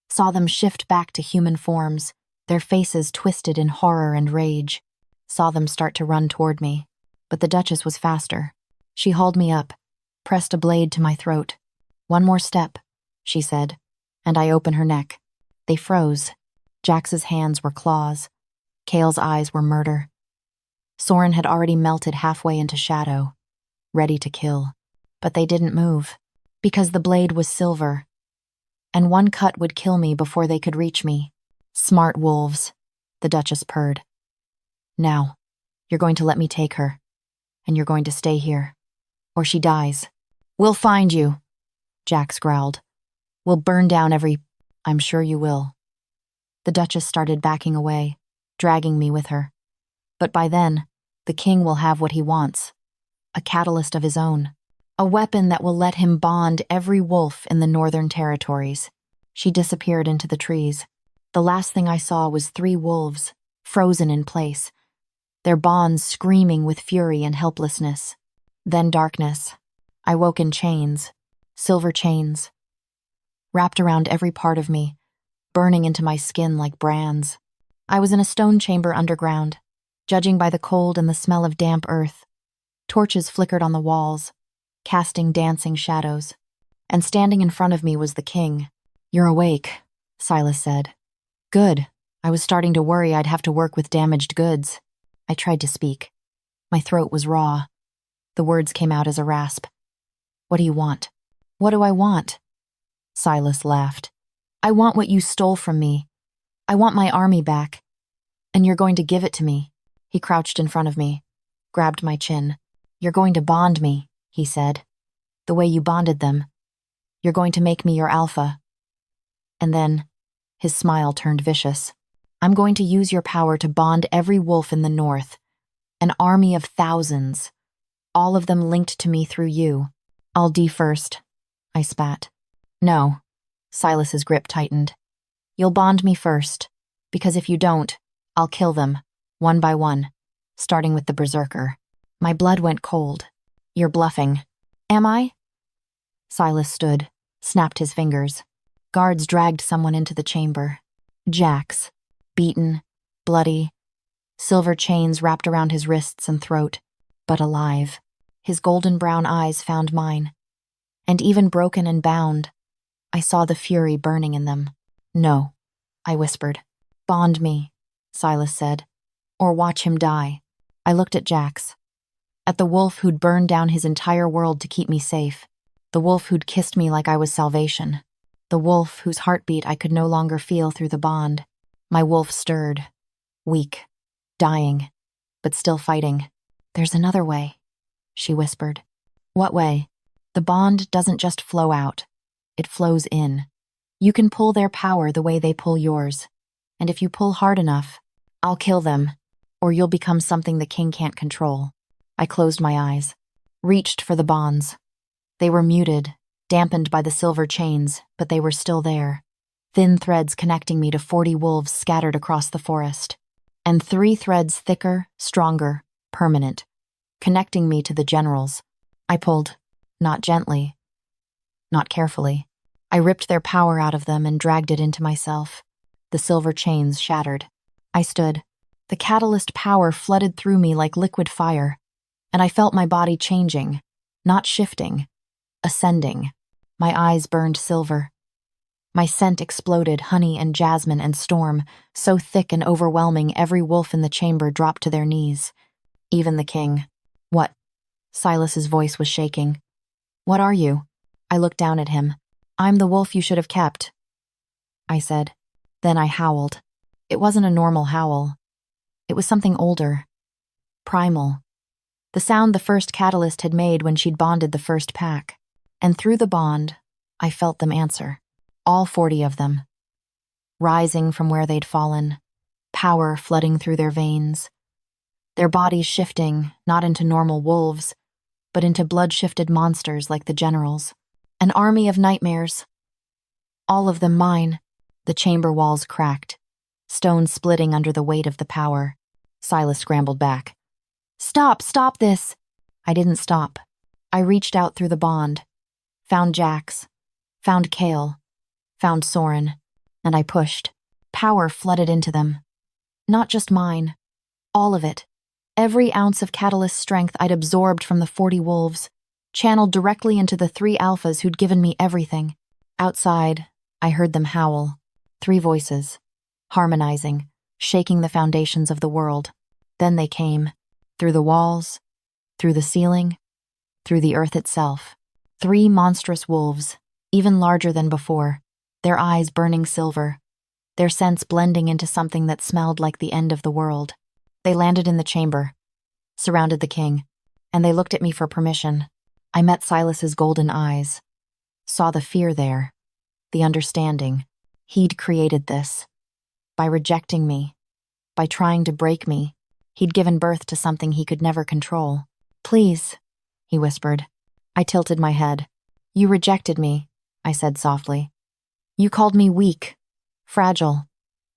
Saw them shift back to human forms, their faces twisted in horror and rage. Saw them start to run toward me. But the Duchess was faster. She hauled me up, pressed a blade to my throat. "One more step," she said, and I opened her neck. They froze. Jax's hands were claws. Kael's eyes were murder. Soren had already melted halfway into shadow, ready to kill. But they didn't move, because the blade was silver, and one cut would kill me before they could reach me. "Smart wolves," the Duchess purred. "Now, you're going to let me take her, and you're going to stay here, or she dies." "We'll find you," Jax growled. "We'll burn down every—" "I'm sure you will." The Duchess started backing away, dragging me with her. But by then, the king will have what he wants. A catalyst of his own. A weapon that will let him bond every wolf in the northern territories. She disappeared into the trees. The last thing I saw was 3 wolves, frozen in place, their bonds screaming with fury and helplessness. Then darkness. I woke in chains, silver chains, wrapped around every part of me, burning into my skin like brands. I was in a stone chamber underground, judging by the cold and the smell of damp earth. Torches flickered on the walls, casting dancing shadows. And standing in front of me was the king. "You're awake," Silas said. "Good. I was starting to worry I'd have to work with damaged goods." I tried to speak. My throat was raw. The words came out as a rasp. "What do you want?" "What do I want?" Silas laughed. "I want what you stole from me. I want my army back. And you're going to give it to me." He crouched in front of me, grabbed my chin. "You're going to bond me," he said. "The way you bonded them. You're going to make me your alpha." And then, his smile turned vicious. "I'm going to use your power to bond every wolf in the north. An army of thousands. All of them linked to me through you. I'll die first," I spat. "No." Silas's grip tightened. "You'll bond me first, because if you don't, I'll kill them, one by one, starting with the berserker." My blood went cold. "You're bluffing." "Am I?" Silas stood, snapped his fingers. Guards dragged someone into the chamber. Jax, beaten, bloody, silver chains wrapped around his wrists and throat, but alive. His golden brown eyes found mine. And even broken and bound, I saw the fury burning in them. "No," I whispered. "Bond me," Silas said, "or watch him die." I looked at Jax. At the wolf who'd burned down his entire world to keep me safe. The wolf who'd kissed me like I was salvation. The wolf whose heartbeat I could no longer feel through the bond. My wolf stirred, weak, dying, but still fighting. "There's another way," she whispered. "What way?" "The bond doesn't just flow out. It flows in. You can pull their power the way they pull yours. And if you pull hard enough, I'll kill them, or you'll become something the king can't control." I closed my eyes, reached for the bonds. They were muted, dampened by the silver chains, but they were still there. thin threads connecting me to 40 wolves scattered across the forest, and 3 threads thicker, stronger, permanent, connecting me to the generals. I pulled, not gently, not carefully. I ripped their power out of them and dragged it into myself. The silver chains shattered. I stood. The catalyst power flooded through me like liquid fire, and I felt my body changing, not shifting, ascending. My eyes burned silver. My scent exploded, honey and jasmine and storm, so thick and overwhelming every wolf in the chamber dropped to their knees. Even the king. What? Silas's voice was shaking. What are you? I looked down at him. I'm the wolf you should have kept, I said. Then I howled. It wasn't a normal howl. It was something older. Primal. The sound the first catalyst had made when she'd bonded the first pack. And through the bond, I felt them answer. All 40 of them. Rising from where they'd fallen, power flooding through their veins. Their bodies shifting, not into normal wolves, but into blood-shifted monsters like the generals. An army of nightmares. All of them mine. The chamber walls cracked, stone splitting under the weight of the power. Silas scrambled back. Stop this! I didn't stop. I reached out through the bond, found Jax, found Kael, found Soren, and I pushed. Power flooded into them. Not just mine. All of it. Every ounce of catalyst strength I'd absorbed from the 40 wolves, channeled directly into the 3 alphas who'd given me everything. Outside, I heard them howl. 3 voices, harmonizing, shaking the foundations of the world. Then they came, through the walls, through the ceiling, through the earth itself. 3 monstrous wolves, even larger than before, their eyes burning silver, their scents blending into something that smelled like the end of the world. They landed in the chamber, surrounded the king, and they looked at me for permission. I met Silas's golden eyes, saw the fear there, the understanding. He'd created this. By rejecting me, by trying to break me, he'd given birth to something he could never control. Please, he whispered. I tilted my head. You rejected me, I said softly. You called me weak, fragile,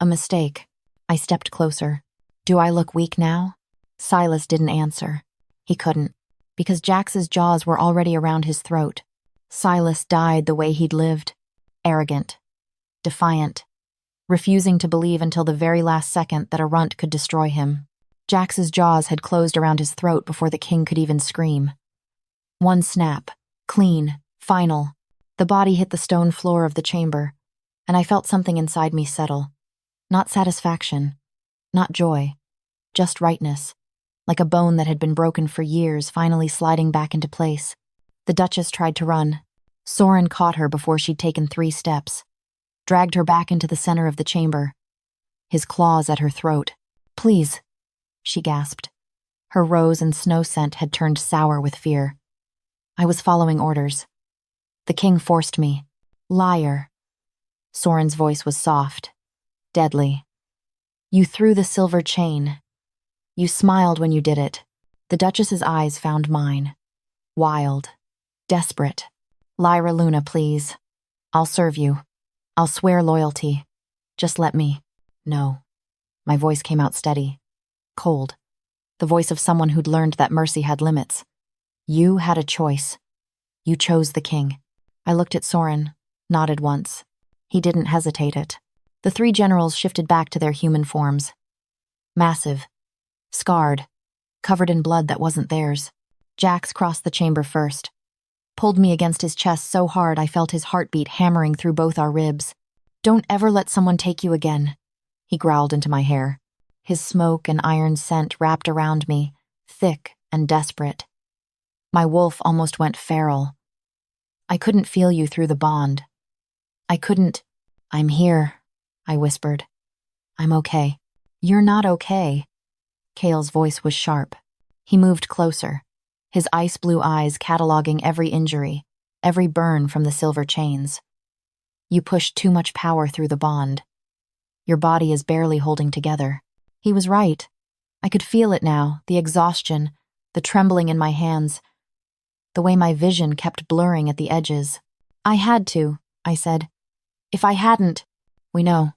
a mistake. I stepped closer. Do I look weak now? Silas didn't answer. He couldn't, because Jax's jaws were already around his throat. Silas died the way he'd lived, arrogant, defiant, refusing to believe until the very last second that a runt could destroy him. Jax's jaws had closed around his throat before the king could even scream. One snap, clean, final. The body hit the stone floor of the chamber, and I felt something inside me settle. Not satisfaction, not joy, just rightness, like a bone that had been broken for years finally sliding back into place. The Duchess tried to run. Soren caught her before she'd taken 3 steps, dragged her back into the center of the chamber, his claws at her throat. Please, she gasped. Her rose and snow scent had turned sour with fear. I was following orders. The king forced me. Liar. Soren's voice was soft, deadly. You threw the silver chain. You smiled when you did it. The Duchess's eyes found mine. Wild. Desperate. Lyra Luna, please. I'll serve you. I'll swear loyalty. Just let me. No. My voice came out steady. Cold. The voice of someone who'd learned that mercy had limits. You had a choice. You chose the king. I looked at Soren, nodded once. He didn't hesitate it. The 3 generals shifted back to their human forms. Massive. Scarred. Covered in blood that wasn't theirs. Jax crossed the chamber first. Pulled me against his chest so hard I felt his heartbeat hammering through both our ribs. Don't ever let someone take you again, he growled into my hair. His smoke and iron scent wrapped around me, thick and desperate. My wolf almost went feral. I couldn't feel you through the bond. I couldn't. I'm here, I whispered. I'm okay. You're not okay. Kael's voice was sharp. He moved closer, his ice blue eyes cataloging every injury, every burn from the silver chains. You pushed too much power through the bond. Your body is barely holding together. He was right. I could feel it now, the exhaustion, the trembling in my hands, the way my vision kept blurring at the edges. I had to, I said. If I hadn't, We know.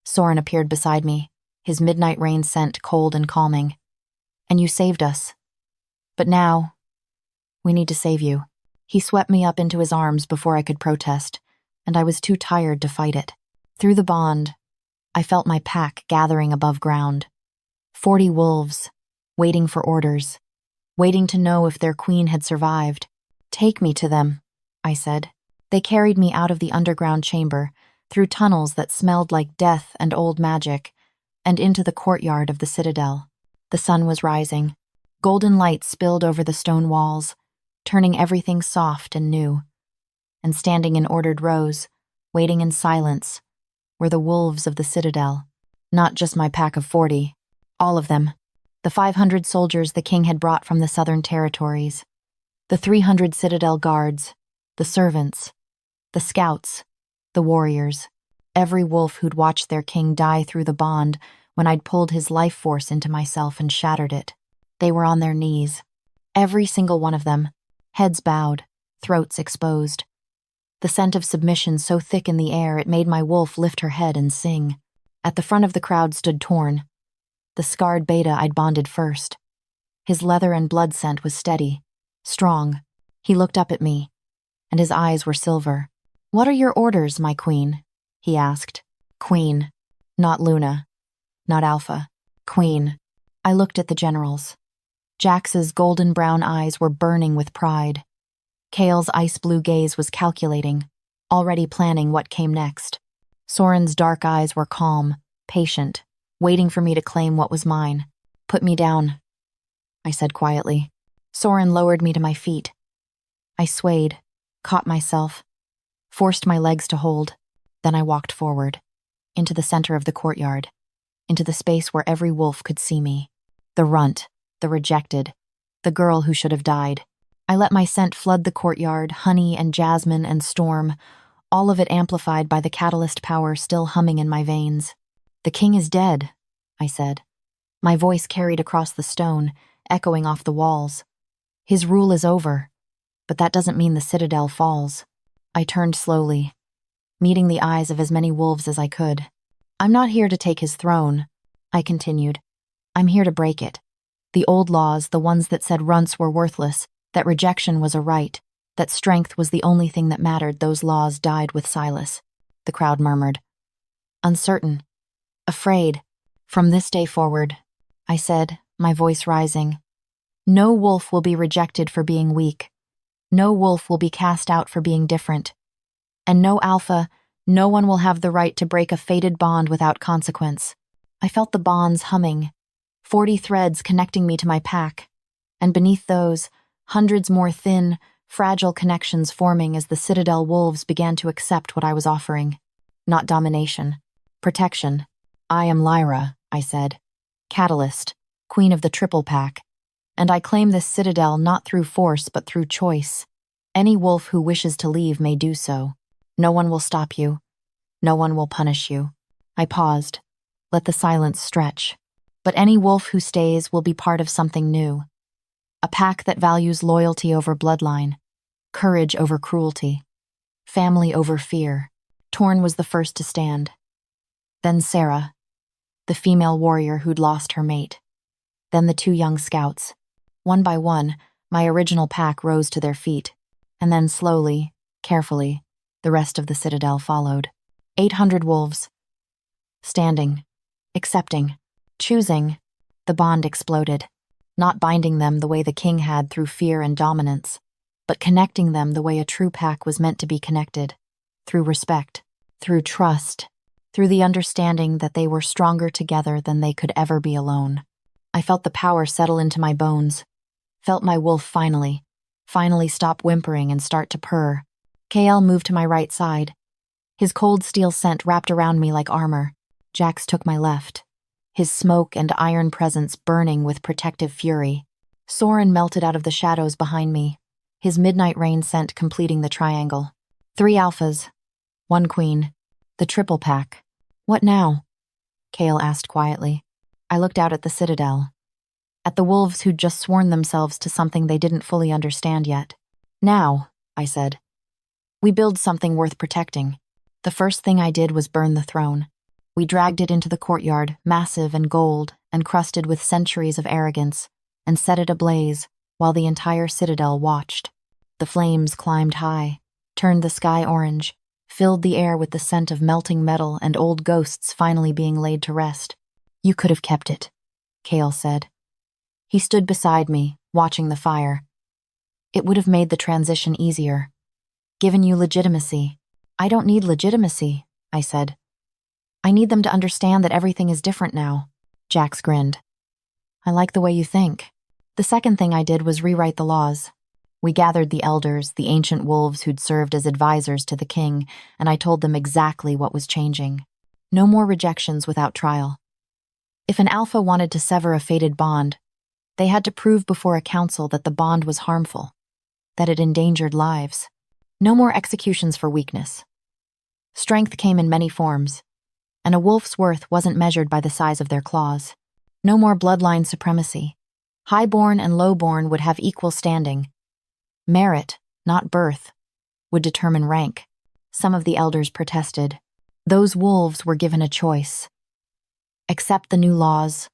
Soren appeared beside me, his midnight rain scent cold and calming. And you saved us. But now, we need to save you. He swept me up into his arms before I could protest, and I was too tired to fight it. Through the bond, I felt my pack gathering above ground. 40 wolves, waiting for orders, waiting to know if their queen had survived. Take me to them, I said. They carried me out of the underground chamber, through tunnels that smelled like death and old magic, and into the courtyard of the Citadel. The sun was rising. Golden light spilled over the stone walls, turning everything soft and new. And standing in ordered rows, waiting in silence, were the wolves of the Citadel. Not just my pack of 40, all of them. The 500 soldiers the king had brought from the southern territories. The 300 Citadel guards, the servants, the scouts, the warriors. Every wolf who'd watched their king die through the bond when I'd pulled his life force into myself and shattered it. They were on their knees. Every single one of them, heads bowed, throats exposed. The scent of submission so thick in the air it made my wolf lift her head and sing. At the front of the crowd stood Torn, the scarred beta I'd bonded first. His leather and blood scent was steady, strong. He looked up at me, and his eyes were silver. "What are your orders, my queen?" he asked. Queen, not Luna, not Alpha. Queen. I looked at the generals. Jax's golden brown eyes were burning with pride. Kael's ice blue gaze was calculating, already planning what came next. Soren's dark eyes were calm, patient, waiting for me to claim what was mine. "Put me down," I said quietly. Soren lowered me to my feet. I swayed, caught myself, forced my legs to hold. Then I walked forward, into the center of the courtyard, into the space where every wolf could see me. The runt, the rejected, the girl who should have died. I let my scent flood the courtyard, honey and jasmine and storm, all of it amplified by the catalyst power still humming in my veins. "The king is dead," I said. My voice carried across the stone, echoing off the walls. "His rule is over, but that doesn't mean the Citadel falls." I turned slowly, meeting the eyes of as many wolves as I could. "I'm not here to take his throne," I continued. "I'm here to break it. The old laws, the ones that said runts were worthless, that rejection was a right, that strength was the only thing that mattered, those laws died with Silas." The crowd murmured. "Uncertain. Afraid. From this day forward," I said, my voice rising, "no wolf will be rejected for being weak. No wolf will be cast out for being different. And no alpha, no one will have the right to break a fated bond without consequence." I felt the bonds humming, 40 threads connecting me to my pack, and beneath those, hundreds more thin, fragile connections forming as the Citadel wolves began to accept what I was offering. Not domination, protection. "I am Lyra," I said, "Catalyst, queen of the Triple Pack, and I claim this Citadel not through force but through choice. Any wolf who wishes to leave may do so. No one will stop you. No one will punish you." I paused, let the silence stretch. "But any wolf who stays will be part of something new. A pack that values loyalty over bloodline, courage over cruelty, family over fear." Torn was the first to stand. Then Sarah, the female warrior who'd lost her mate. Then the 2 young scouts. One by one, my original pack rose to their feet, and then slowly, carefully, the rest of the Citadel followed. 800 wolves. Standing, accepting, choosing. The bond exploded, not binding them the way the king had through fear and dominance, but connecting them the way a true pack was meant to be connected, through respect, through trust, through the understanding that they were stronger together than they could ever be alone. I felt the power settle into my bones, felt my wolf finally stop whimpering and start to purr. Kael moved to my right side. His cold steel scent wrapped around me like armor. Jax took my left, his smoke and iron presence burning with protective fury. Soren melted out of the shadows behind me, his midnight rain scent completing the triangle. 3 alphas, 1 queen, the Triple Pack. "What now?" Kael asked quietly. I looked out at the Citadel, at the wolves who'd just sworn themselves to something they didn't fully understand yet. "Now," I said, "we build something worth protecting. The first thing I did was burn the throne. We dragged it into the courtyard, massive and gold, and crusted with centuries of arrogance, and set it ablaze while the entire Citadel watched. The flames climbed high, turned the sky orange, filled the air with the scent of melting metal and old ghosts finally being laid to rest. "You could have kept it," Kael said. He stood beside me, watching the fire. "It would have made the transition easier. Given you legitimacy." "I don't need legitimacy," I said. "I need them to understand that everything is different now." Jax grinned. "I like the way you think." The second thing I did was rewrite the laws. We gathered the elders, the ancient wolves who'd served as advisors to the king, and I told them exactly what was changing. No more rejections without trial. If an alpha wanted to sever a fated bond, they had to prove before a council that the bond was harmful, that it endangered lives. No more executions for weakness. Strength came in many forms, and a wolf's worth wasn't measured by the size of their claws. No more bloodline supremacy. Highborn and lowborn would have equal standing. Merit, not birth, would determine rank. Some of the elders protested. Those wolves were given a choice: accept the new laws,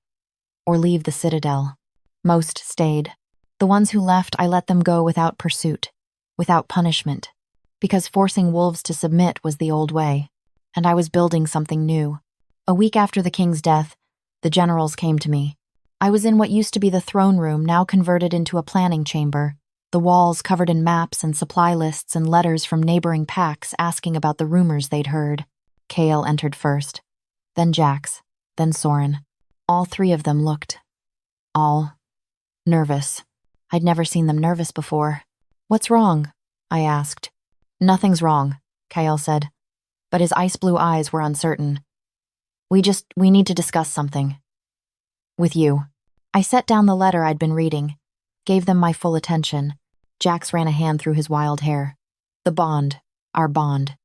or leave the Citadel. Most stayed. The ones who left, I let them go without pursuit, without punishment, because forcing wolves to submit was the old way, and I was building something new. A week after the king's death, the generals came to me. I was in what used to be the throne room, now converted into a planning chamber, the walls covered in maps and supply lists and letters from neighboring packs asking about the rumors they'd heard. Kael entered first, then Jax, then Soren. All three of them looked nervous. I'd never seen them nervous before. "What's wrong?" I asked. "Nothing's wrong," Kael said, but his ice-blue eyes were uncertain. We need to discuss something. With you." I set down the letter I'd been reading, gave them my full attention. Jax ran a hand through his wild hair. "The bond, our bond.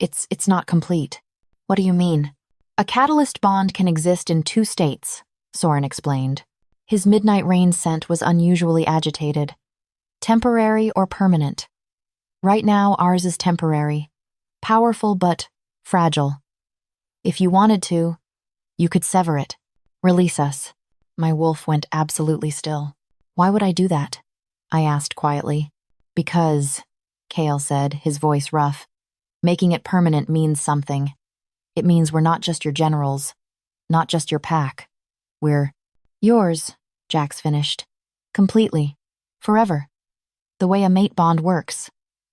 It's not complete." "What do you mean?" "A catalyst bond can exist in two states," Soren explained. His midnight rain scent was unusually agitated. "Temporary or permanent. Right now, ours is temporary. Powerful but fragile. If you wanted to, you could sever it. Release us." My wolf went absolutely still. "Why would I do that?" I asked quietly. "Because," Kael said, his voice rough, "making it permanent means something. It means we're not just your generals, not just your pack. We're yours," Jax finished. "Completely. Forever. The way a mate bond works.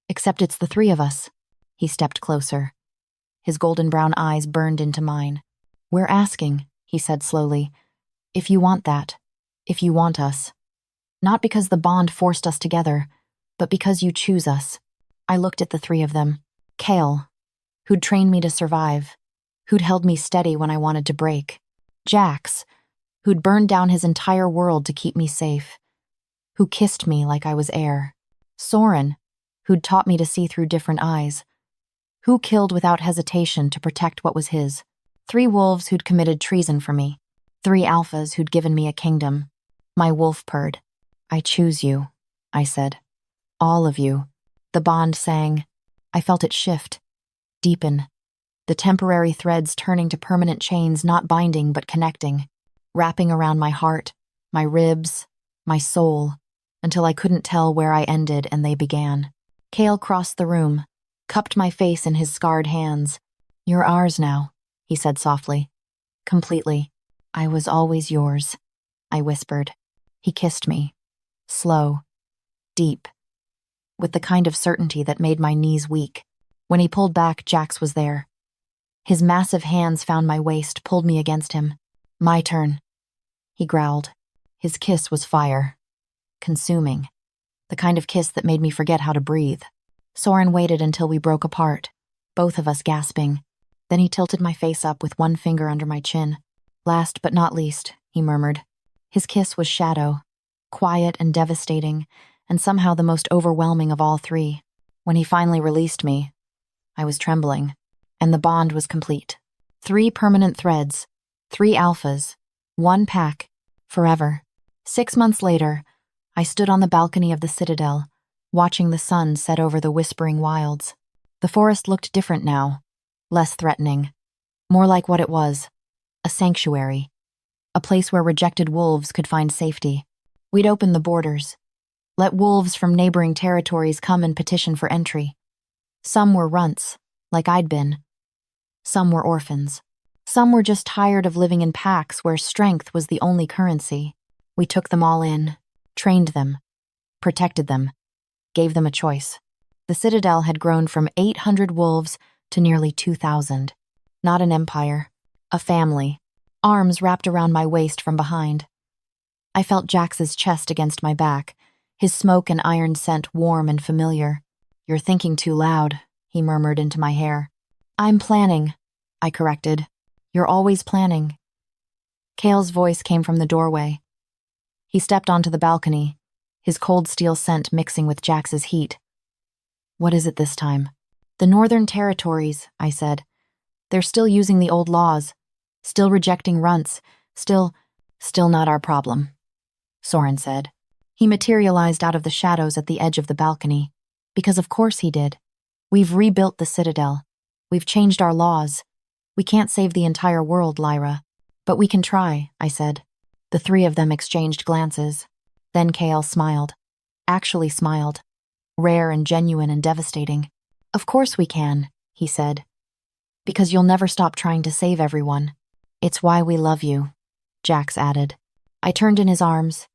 Except it's the three of us." He stepped closer. His golden brown eyes burned into mine. "We're asking," he said slowly, "if you want that, if you want us. Not because the bond forced us together, but because you choose us." I looked at the three of them. Kael, who'd trained me to survive, who'd held me steady when I wanted to break. Jax, who'd burned down his entire world to keep me safe, who kissed me like I was air. Soren, who'd taught me to see through different eyes, who killed without hesitation to protect what was his. 3 wolves who'd committed treason for me. 3 alphas who'd given me a kingdom. My wolf purred. "I choose you," I said. "All of you." The bond sang. I felt it shift, deepen. The temporary threads turning to permanent chains, not binding but connecting, wrapping around my heart, my ribs, my soul, until I couldn't tell where I ended and they began. Kael crossed the room, cupped my face in his scarred hands. "You're ours now," he said softly. "Completely. I was always yours," I whispered. He kissed me. Slow. Deep. With the kind of certainty that made my knees weak. When he pulled back, Jax was there. His massive hands found my waist, pulled me against him. "My turn," he growled. His kiss was fire. Consuming. The kind of kiss that made me forget how to breathe. Soren waited until we broke apart, both of us gasping. Then he tilted my face up with one finger under my chin. "Last but not least," he murmured. His kiss was shadow, quiet and devastating, and somehow the most overwhelming of all 3. When he finally released me, I was trembling, and the bond was complete. 3 permanent threads, 3 alphas, 1 pack, forever. 6 months later, I stood on the balcony of the Citadel, watching the sun set over the whispering wilds. The forest looked different now. less threatening, more like what it was, a sanctuary, a place where rejected wolves could find safety. We'd open the borders, let wolves from neighboring territories come and petition for entry. Some were runts, like I'd been. Some were orphans. Some were just tired of living in packs where strength was the only currency. We took them all in, trained them, protected them, gave them a choice. The Citadel had grown from 800 wolves to nearly 2,000. Not an empire, a family, arms wrapped around my waist from behind. I felt Jax's chest against my back, his smoke and iron scent warm and familiar. "You're thinking too loud," he murmured into my hair. "I'm planning," I corrected. "You're always planning." Kael's voice came from the doorway. He stepped onto the balcony, his cold steel scent mixing with Jax's heat. "What is it this time?" "The Northern Territories," I said. "They're still using the old laws, still rejecting runts, still not our problem," Soren said. He materialized out of the shadows at the edge of the balcony. Because of course he did. "We've rebuilt the Citadel. We've changed our laws. We can't save the entire world, Lyra. But we can try," I said. The three of them exchanged glances. Then Kael smiled. Actually smiled. Rare and genuine and devastating. "Of course we can," he said. "Because you'll never stop trying to save everyone. It's why we love you," Jax added. I turned in his arms,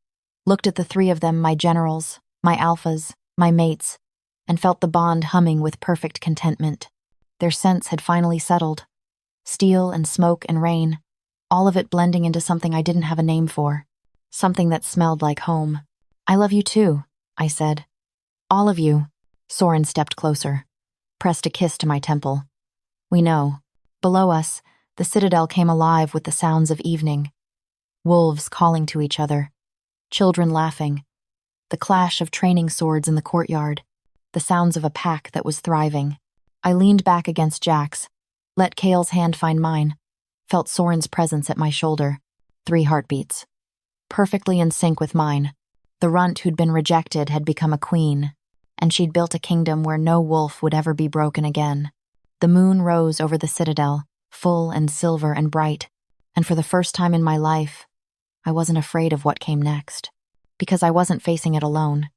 looked at the three of them, my generals, my alphas, my mates, and felt the bond humming with perfect contentment. Their scents had finally settled. Steel and smoke and rain, all of it blending into something I didn't have a name for. Something that smelled like home. "I love you too," I said. "All of you." Soren stepped closer, pressed a kiss to my temple. "We know." Below us, the Citadel came alive with the sounds of evening. Wolves calling to each other, children laughing, the clash of training swords in the courtyard, the sounds of a pack that was thriving. I leaned back against Jax, let Kael's hand find mine, felt Soren's presence at my shoulder. 3 heartbeats. Perfectly in sync with mine. The runt who'd been rejected had become a queen, and she'd built a kingdom where no wolf would ever be broken again. The moon rose over the Citadel, full and silver and bright, and for the first time in my life, I wasn't afraid of what came next. Because I wasn't facing it alone.